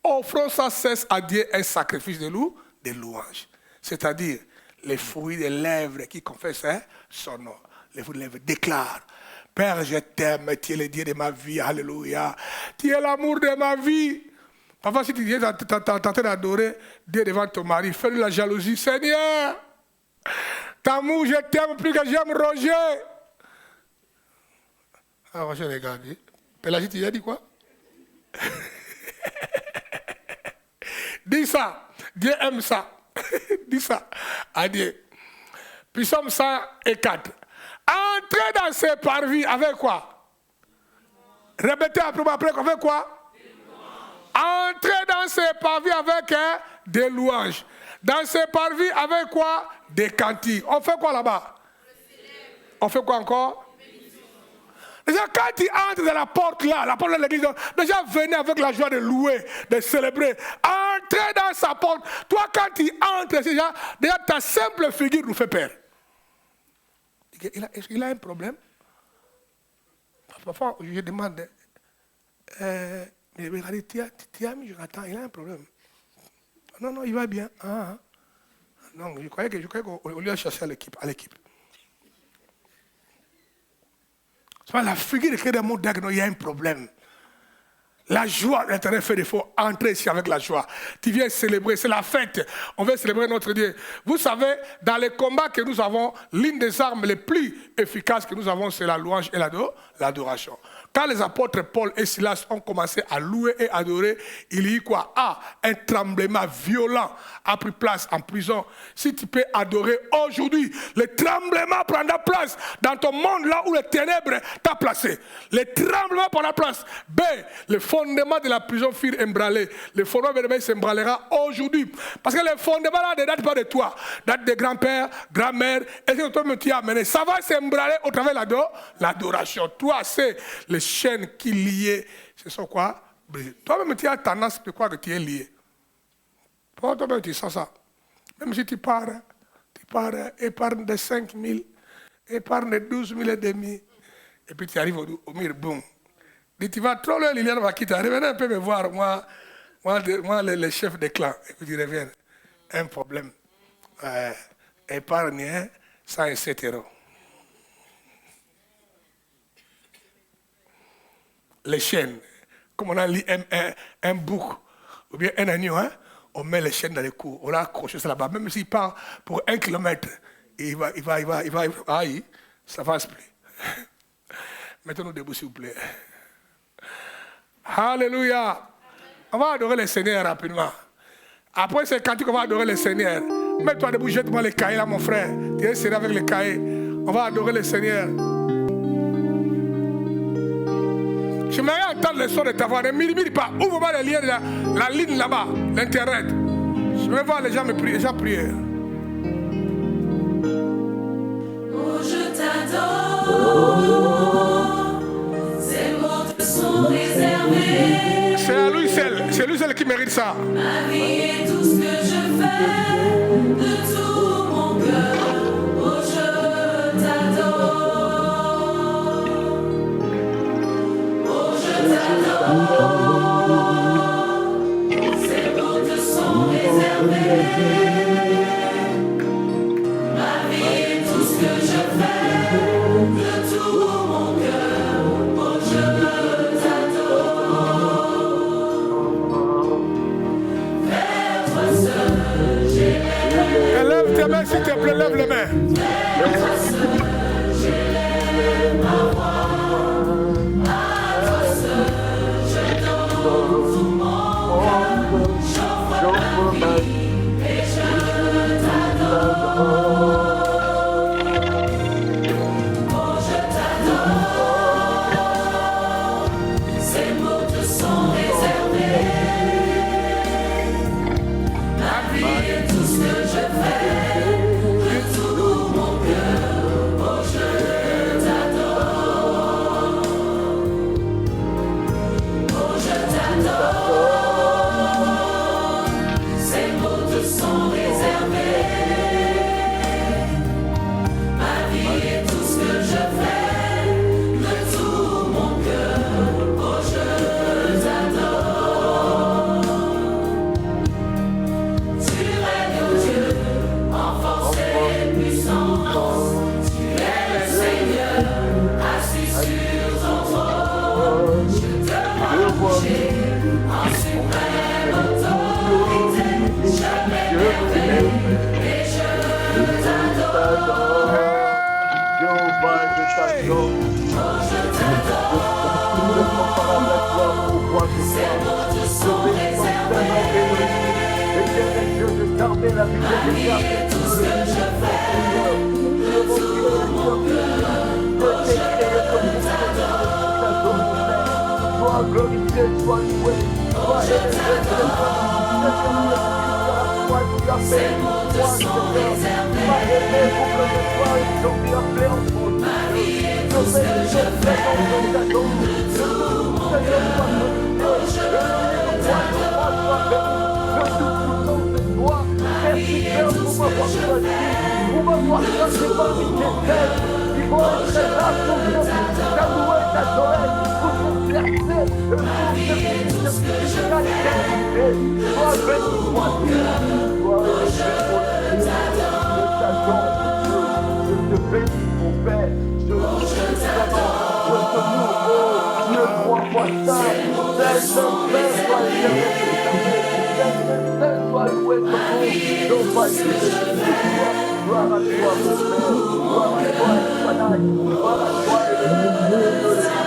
offrons sans cesse à Dieu un sacrifice de louange. C'est-à-dire, les fruits des lèvres qui confessent son nom. Les fruits des lèvres déclarent. Père, je t'aime, tu es le Dieu de ma vie. Alléluia. Tu es l'amour de ma vie. Parfois, si tu es en train d'adorer Dieu devant ton mari, fais-lui la jalousie. Seigneur, t'amour, je t'aime plus que j'aime Roger. Ah, Roger, regarde. Pélagie, tu as dit quoi? Dis ça. Dieu aime ça. Dis ça à Dieu. Puis Psaume 104. Entrez dans ses parvis avec quoi? Répétez après avec quoi? Entrez dans ses parvis avec des louanges. Dans ses parvis avec quoi? Des cantiques. On fait quoi là-bas? On fait quoi encore? Déjà, quand tu entres dans la porte là, la porte de l'église, déjà venez avec la joie de louer, de célébrer. Entrez dans sa porte. Toi, quand tu entres, déjà ta simple figure nous fait peur. Est-ce qu'il a un problème? Parfois, je demande, mais regardez, tu as mis Jonathan, il a un problème. Non, il va bien. Non, je croyais qu'on lui a chassé à l'équipe. La figure de mon diagnostic, il y a un problème. La joie, l'intérêt fait il faut entrer ici avec la joie. Tu viens célébrer, c'est la fête. On veut célébrer notre Dieu. Vous savez, dans les combats que nous avons, l'une des armes les plus efficaces que nous avons, c'est la louange et l'adoration. Quand les apôtres Paul et Silas ont commencé à louer et adorer, il y a eu quoi? Un tremblement violent a pris place en prison. Si tu peux adorer aujourd'hui, le tremblement prendra place dans ton monde là où les ténèbres t'ont placé. Le tremblement prendra place. Le fondement de la prison fut ébranlé. Le fondement de la s'ébranlera aujourd'hui. Parce que le fondement là ne date pas de toi. Date des grands-pères, grand-mères. Et que toi-même tu as amené. Ça va s'ébranler au travers de l'adoration. Toi, c'est les chaînes qui liées. Ce sont quoi? Toi-même tu as tendance de croire que tu es lié. Toi-même tu sens ça. Même si tu pars épargne de 5 000, épargne de 12 000 et demi. Et puis tu arrives au mur, boum. Tu vas trop loin, Liliane va quitter. Revenez un peu me voir, moi le chef de clan. Et puis tu reviens. Un problème. Épargne 107 €. Les chaînes. Comme on a lu un bouc, ou bien un agneau, on met les chaînes dans les coups. On l'a accroché ça là-bas. Même s'il part pour 1 kilomètre, il va. Aïe, ça ne passe plus. Mettons-nous debout, s'il vous plaît. Alléluia. On va adorer le Seigneur rapidement. Après ces cantiques, on va adorer le Seigneur. Mets-toi debout, jette-moi les cahiers là, mon frère. Tu es serré avec les cahiers. On va adorer le Seigneur. J'aimerais entendre le son de ta voix. Ne murmure pas. Ouvre-moi les liens de la ligne là-bas, l'internet. Je vais voir les gens me prier. Les gens prier. Oh, je t'adore. Ces mots te sont réservés. C'est à lui seul qui mérite ça. Ma vie et tout ce que je fais, de tout mon cœur. Oh, je t'adore. Lève tes mains, s'il te plaît, lève les mains.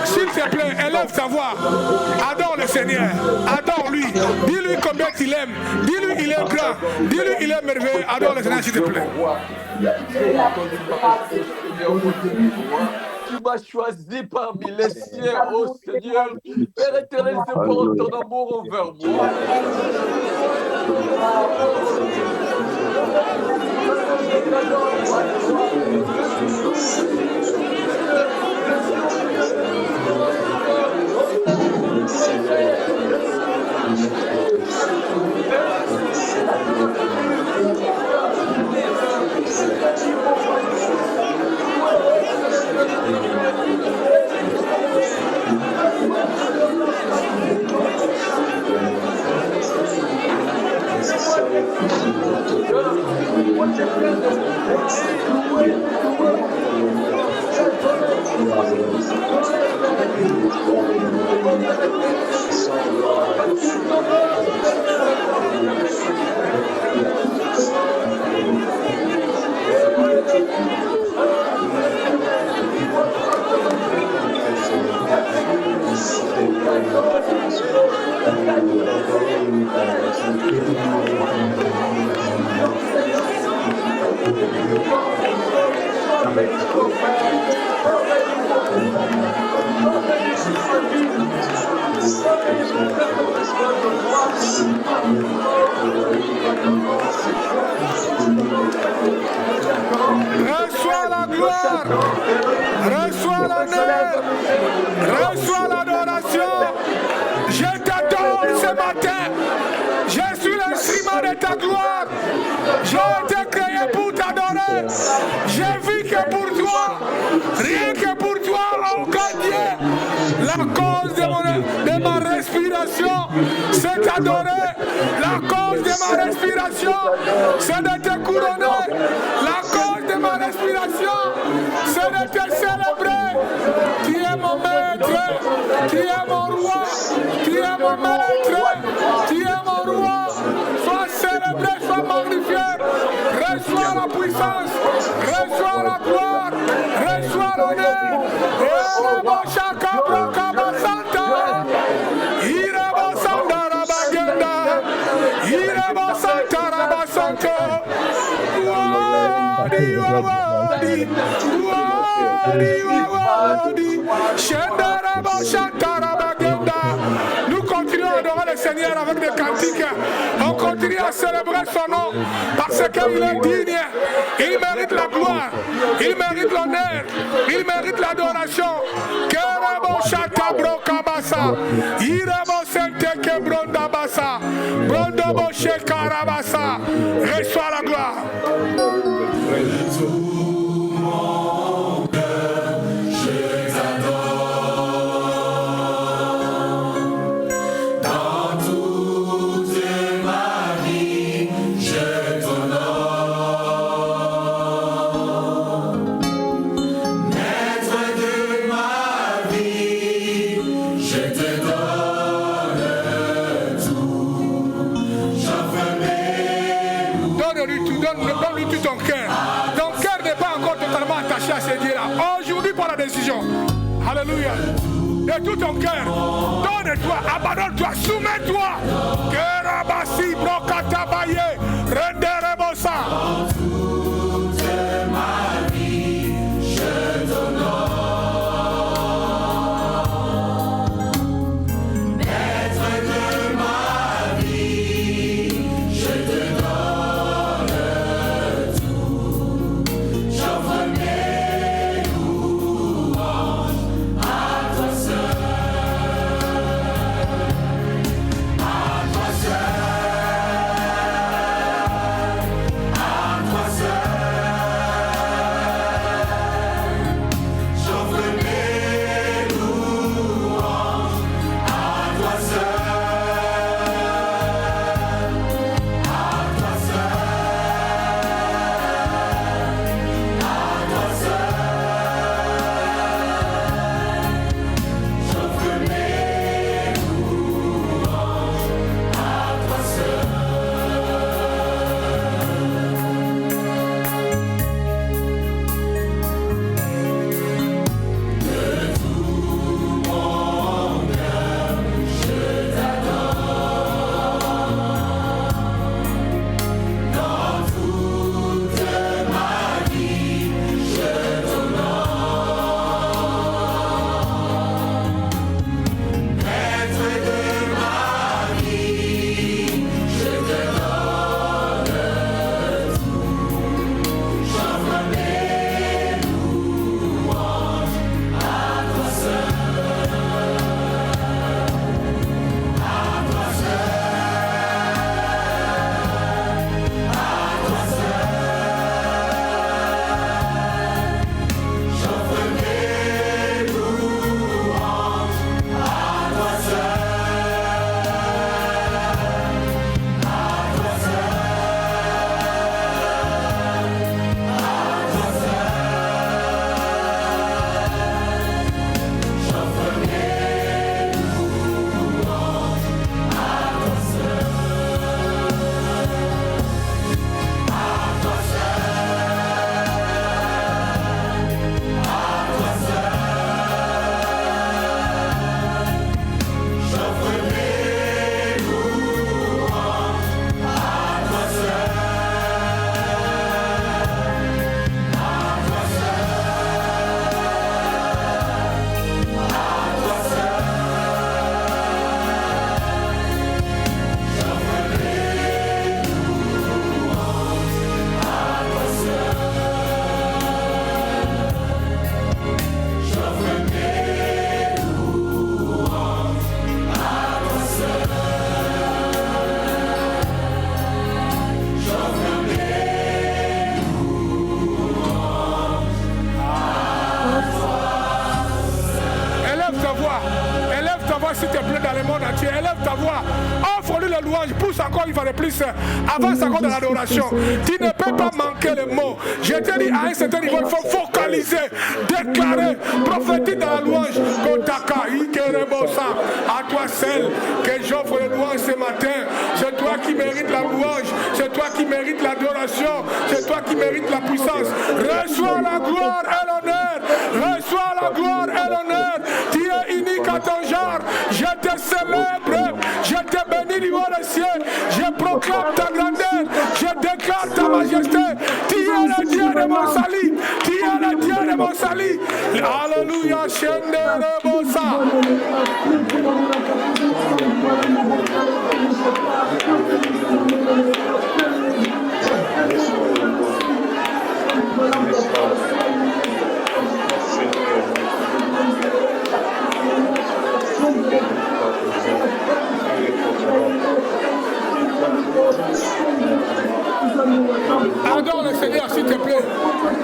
S'il te plaît, élève ta voix. Adore le Seigneur. Adore-lui. Dis-lui combien tu l'aimes. Dis-lui il est grand. Dis-lui il est merveilleux. Adore le Seigneur, s'il te plaît. Tu m'as choisi parmi les siens, ô Seigneur. Père éternel, c'est pour ton amour envers moi. Reçois la gloire, reçois l'honneur, reçois l'adoration. Je t'adore ce matin. Je suis l'instrument de ta gloire. J'ai été créé pour t'adorer. Je vis que pour toi, rien que pour toi, oh God Dieu. La cause de ma respiration, c'est t'adorer. La cause de ma respiration, c'est de te couronner. La cause de ma respiration, c'est de te célébrer. Tu es mon maître, tu es mon roi, tu es mon maître, tu es mon roi. Sois célébré, sois magnifié. Reçois la puissance, reçois la gloire, reçois l'honneur. Nous continuons à adorer le Seigneur avec des cantiques. On continue à célébrer son nom parce qu'il est digne. Il mérite la gloire, il mérite l'honneur, il mérite l'adoration. Reçois la gloire. Donne-lui tout ton cœur. Ton cœur n'est pas encore totalement attaché à ce Dieu-là. Aujourd'hui, par la décision. Alléluia. De tout ton cœur. Donne-toi, abandonne-toi, soumets-toi. Kerabasi brokatabaye. Renderebosa. louange. Pousse encore une fois de plus. Avance encore dans l'adoration. Tu ne peux pas manquer les mots. Je te dis à un certain niveau, il faut focaliser, déclarer, prophétiser dans la louange. Kotaka, Ikerebosa. À toi seul que j'offre les louanges ce matin. C'est toi qui mérites la louange. C'est toi qui mérites l'adoration. C'est toi qui mérites la puissance. Reçois la gloire et l'honneur. Reçois la gloire et l'honneur. Tu es unique à ton genre. Je te célèbre. Je te bénis du haut des cieux. Je proclame ta grandeur. Je déclare ta majesté. Tu es le Dieu de mon salut. Tu es le Dieu de mon salut. Alléluia. Shenderebosa. Adore le Seigneur, s'il te plaît.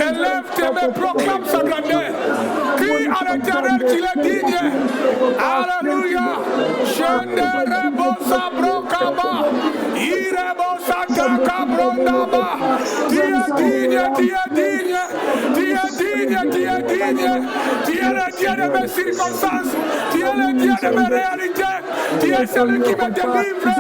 Élève tes mains, proclame sa grandeur. Crie à l'Éternel qu'il est digne. Alléluia. Shenderebosa brokaba. Irebosa takabrondaba. Tu es digne, tu es digne. Tu es digne, tu es digne. Tu es le Dieu de mes circonstances. Tu es le Dieu de mes réalités. Tu es celui qui me délivre.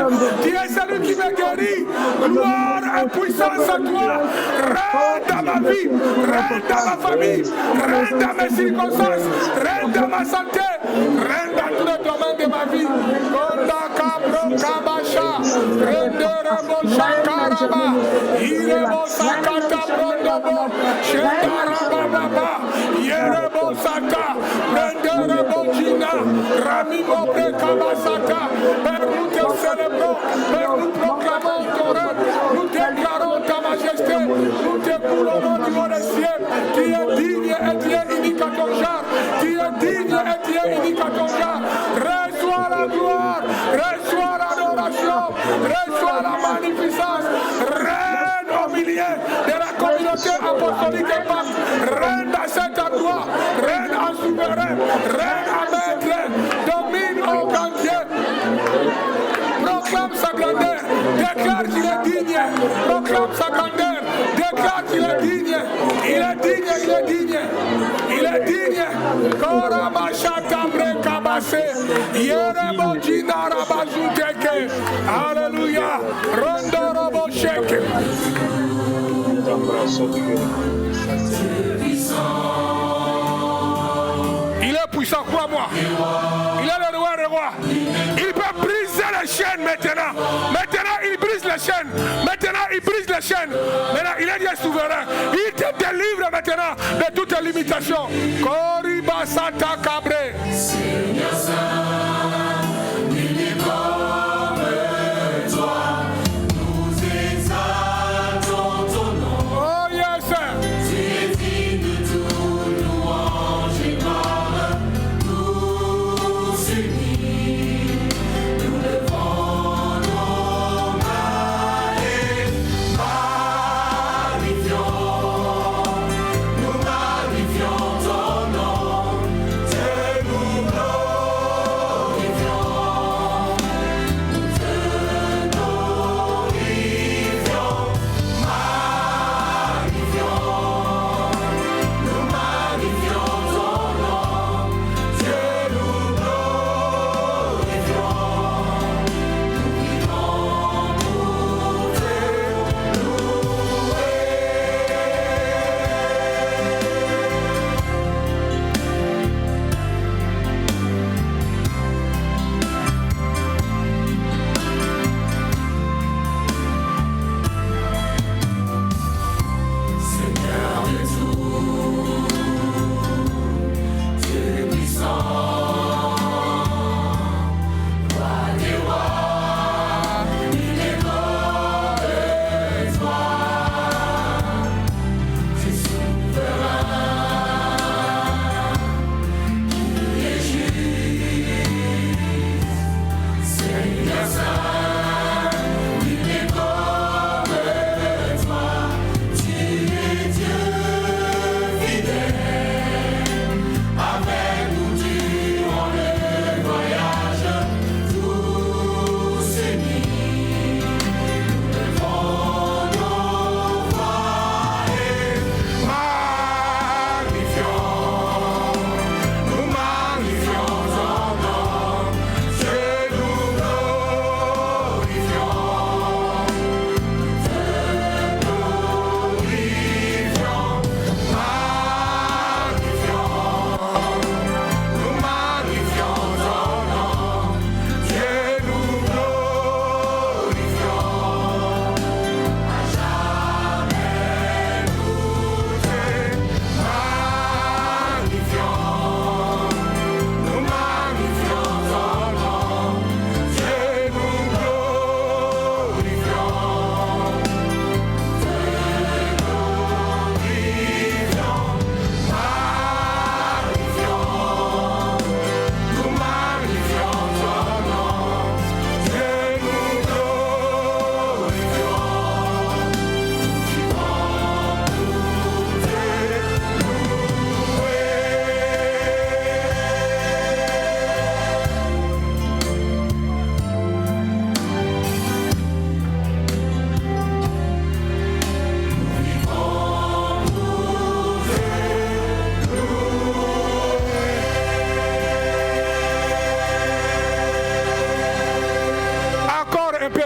Tu es celui qui me guérit. Gloire et puissance à toi. Règne dans ma vie. Règne dans ma famille. Règne dans mes circonstances. Règne dans ma santé. Règne dans tous les domaines de ma vie. Konda kabro kabasha. Renderebo shakaraba. Irebo sakata brondobo. Shendaraba baba. Yerebo sata. Renderebo jina. Ramibo prekabasata. Père, nous te célébrons. Père, nous proclamons ton règne. Nous déclarons ta majesté. Nous te coulons du haut des cieux. Tu es digne et tu es unique à ton genre. Tu es digne et tu es unique à ton genre. Reçois la gloire. Reçois l'adoration. Reçois la magnificence. Règne au milieu de la communauté apostolique et pape. Règne dans cet endroit. Règne en souverain. Règne en maître. Domine au grand Dieu. Proclame sa grandeur. Déclare qu'il est digne. Proclame sa grandeur. Déclare qu'il est digne. Il est digne, il est digne. Il est digne. Korabashata brekabase. Yerebo jinara bazuteke. Alléluia. Rondorobo sheke. Il est puissant, crois-moi. Il est le roi des rois. Il peut briser les chaînes maintenant. Maintenant, il brise les chaînes. Maintenant, il brise les chaînes. Maintenant, il est Dieu souverain. Il te délivre maintenant de toutes les limitations. Koriba Sata Cabré. Seigneur Saint, il est comme toi. Nous exaltons ton nom. Oh yes. Tu es digne de tout louange et gloire. Tous unis, nous levons nos mains et magnifions ton nom. Te nous glorifions.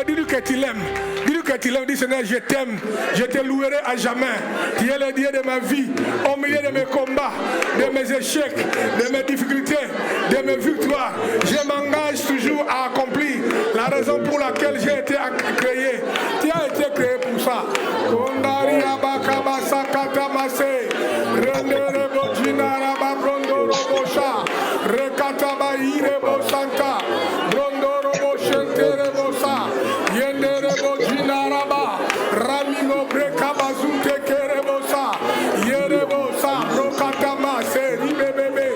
dis-lui que tu l'aimes. Dis-lui que tu l'aimes. Dis Seigneur, je t'aime. Je te louerai à jamais. Tu es le Dieu de ma vie. Au milieu de mes combats, de mes échecs, de mes difficultés, de mes victoires, je m'engage toujours à accomplir la raison pour laquelle j'ai été créé. Tu as été créé pour ça. Rekataba irebo santa, brondorobo shenterebo sa, yenderebo jinaraba, ramino brekabazute kerebo sa, yerebo sa, brokatama se ribebebe,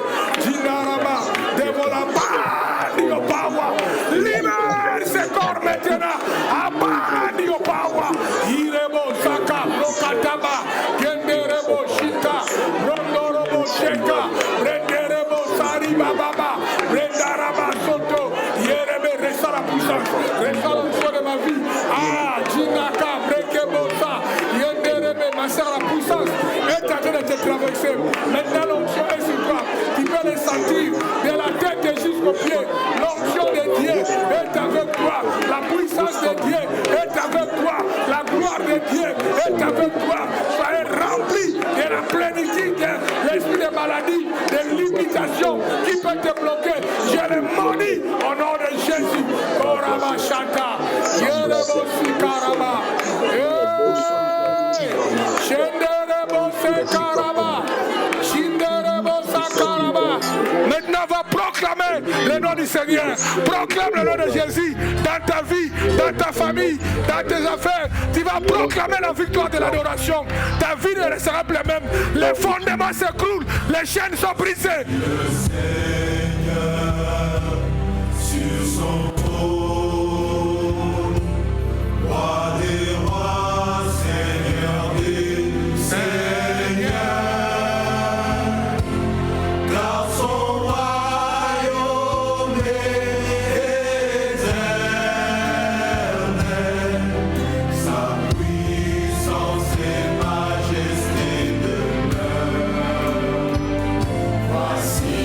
jinaraba, devola bandi your power, libère ce corps maintenant, abandi your power, irebo saka, brokataba, yenderebo shita, brondorobo sheka, Baba, Rendaraba Soto, Yerebe, resta la puissance, resta l'onction de ma vie. Ah, Jinaka, Brekebosa, Yenderebe, ma soeur, la puissance est en train de te traverser. Maintenant, l'onction est sur toi. Tu peux le sentir de la tête jusqu'au pied. L'onction de Dieu est avec toi. La puissance de Dieu est avec toi. La gloire de Dieu est avec toi. Soyez rempli de la plénitude de l'esprit de maladie, de limitation qui peut te bloquer. Je le maudis au nom de Jésus. Koraba Shanta. Yerebo Sikaraba. Shenderebo Sekaraba. Shinderebo Sakaraba. Maintenant, va proclamer le nom du Seigneur. Proclame le nom de Jésus dans ta vie, dans ta famille, dans tes affaires. Tu vas proclamer la victoire de l'adoration. Ta vie ne restera plus la même. Les fondements s'écroulent, les chaînes sont brisées. Le Seigneur sur son trône, roi des rois, Seigneur des seigneurs, car son royaume est éternel, sa puissance et majesté demeurent. Voici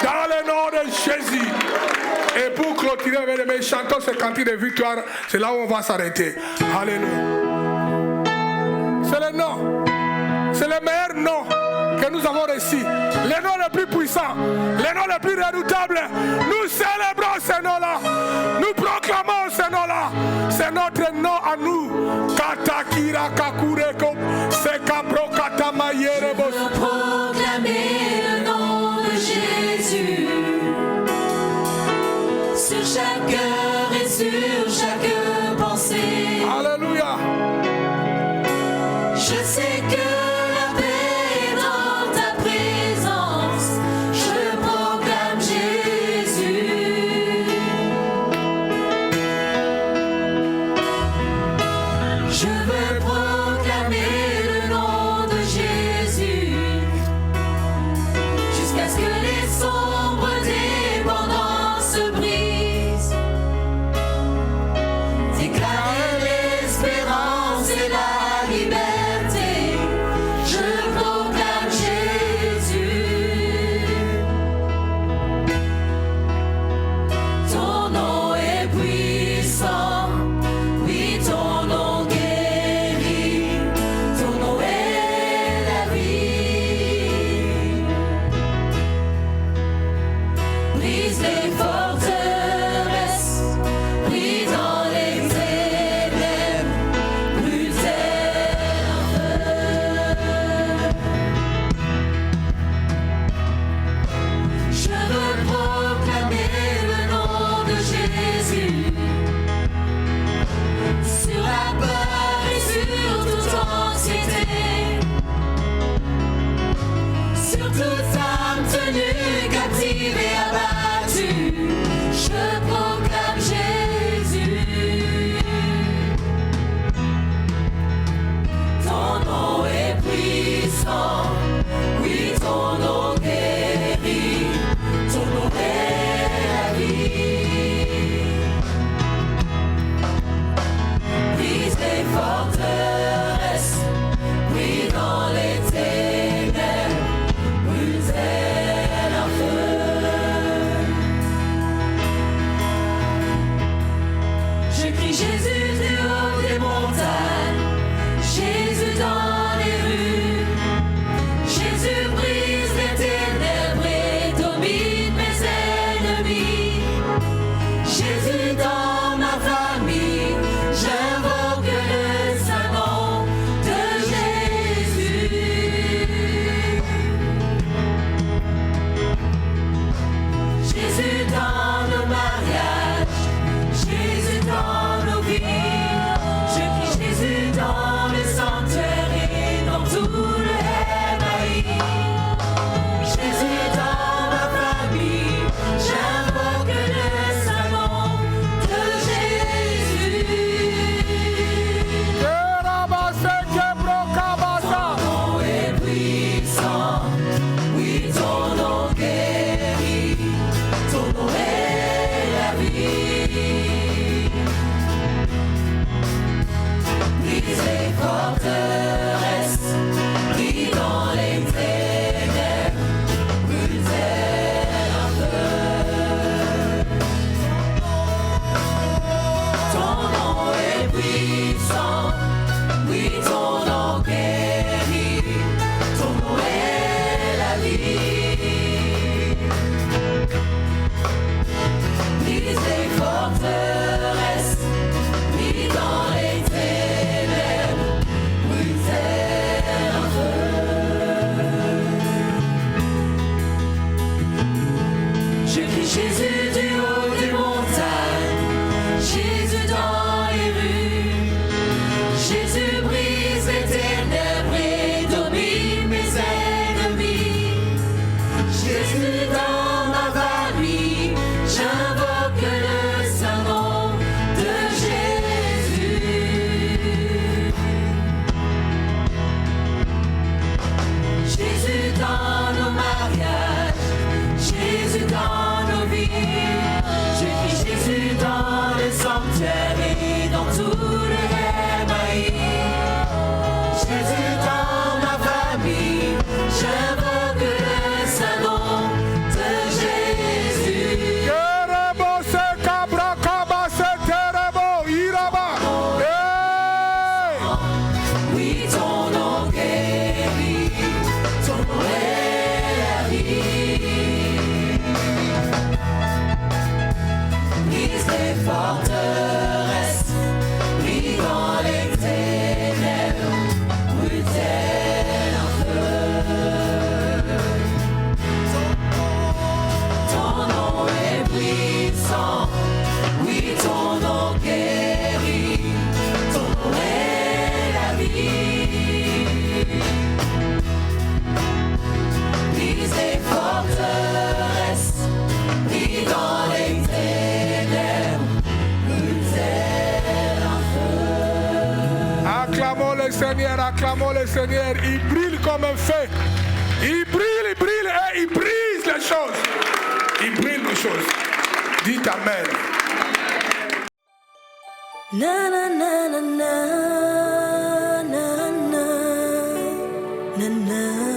dans le nom de Jésus. Et pour clôturer, mes chantons ce cantique de victoire, c'est là où on va s'arrêter. Alléluia. C'est le nom. C'est le meilleur nom que nous avons reçu. Le nom le plus puissant, le nom le plus redoutable. Nous célébrons ce nom-là. Nous proclamons ce nom-là. C'est notre nom à nous. Katakira Kakureko, Sekabro Katamayerebo. Proclamer le nom de Jésus sur chaque cœur et sur chaque pensée. Alléluia. Je sais que la paix est dans ta présence. Je proclame Jésus. Je veux proclamer le nom de Jésus jusqu'à ce que les sombres dépendances brisent. Déclarer l'espérance et la liberté. Je proclame Jésus. Ton nom est puissant. Oui, ton nom guérit. Ton nom est la vie. Brise les forteresses. Brille dans les ténèbres. Brûle tel un feu. Je veux proclamer le nom de Jésus sur la peur et sur toute anxiété, sur toute âme tenue captive et abattue. Je proclame Jésus. Ton nom est puissant, oui, ton nom guérit, ton nom est la vie. Brise les forteresses, brille dans les ténèbres, brûle Seigneur, acclamons le Seigneur. Il brille comme un feu. Il brille et il brise les choses. Il brille les choses. Dites Amen. Na na na na na na na na na.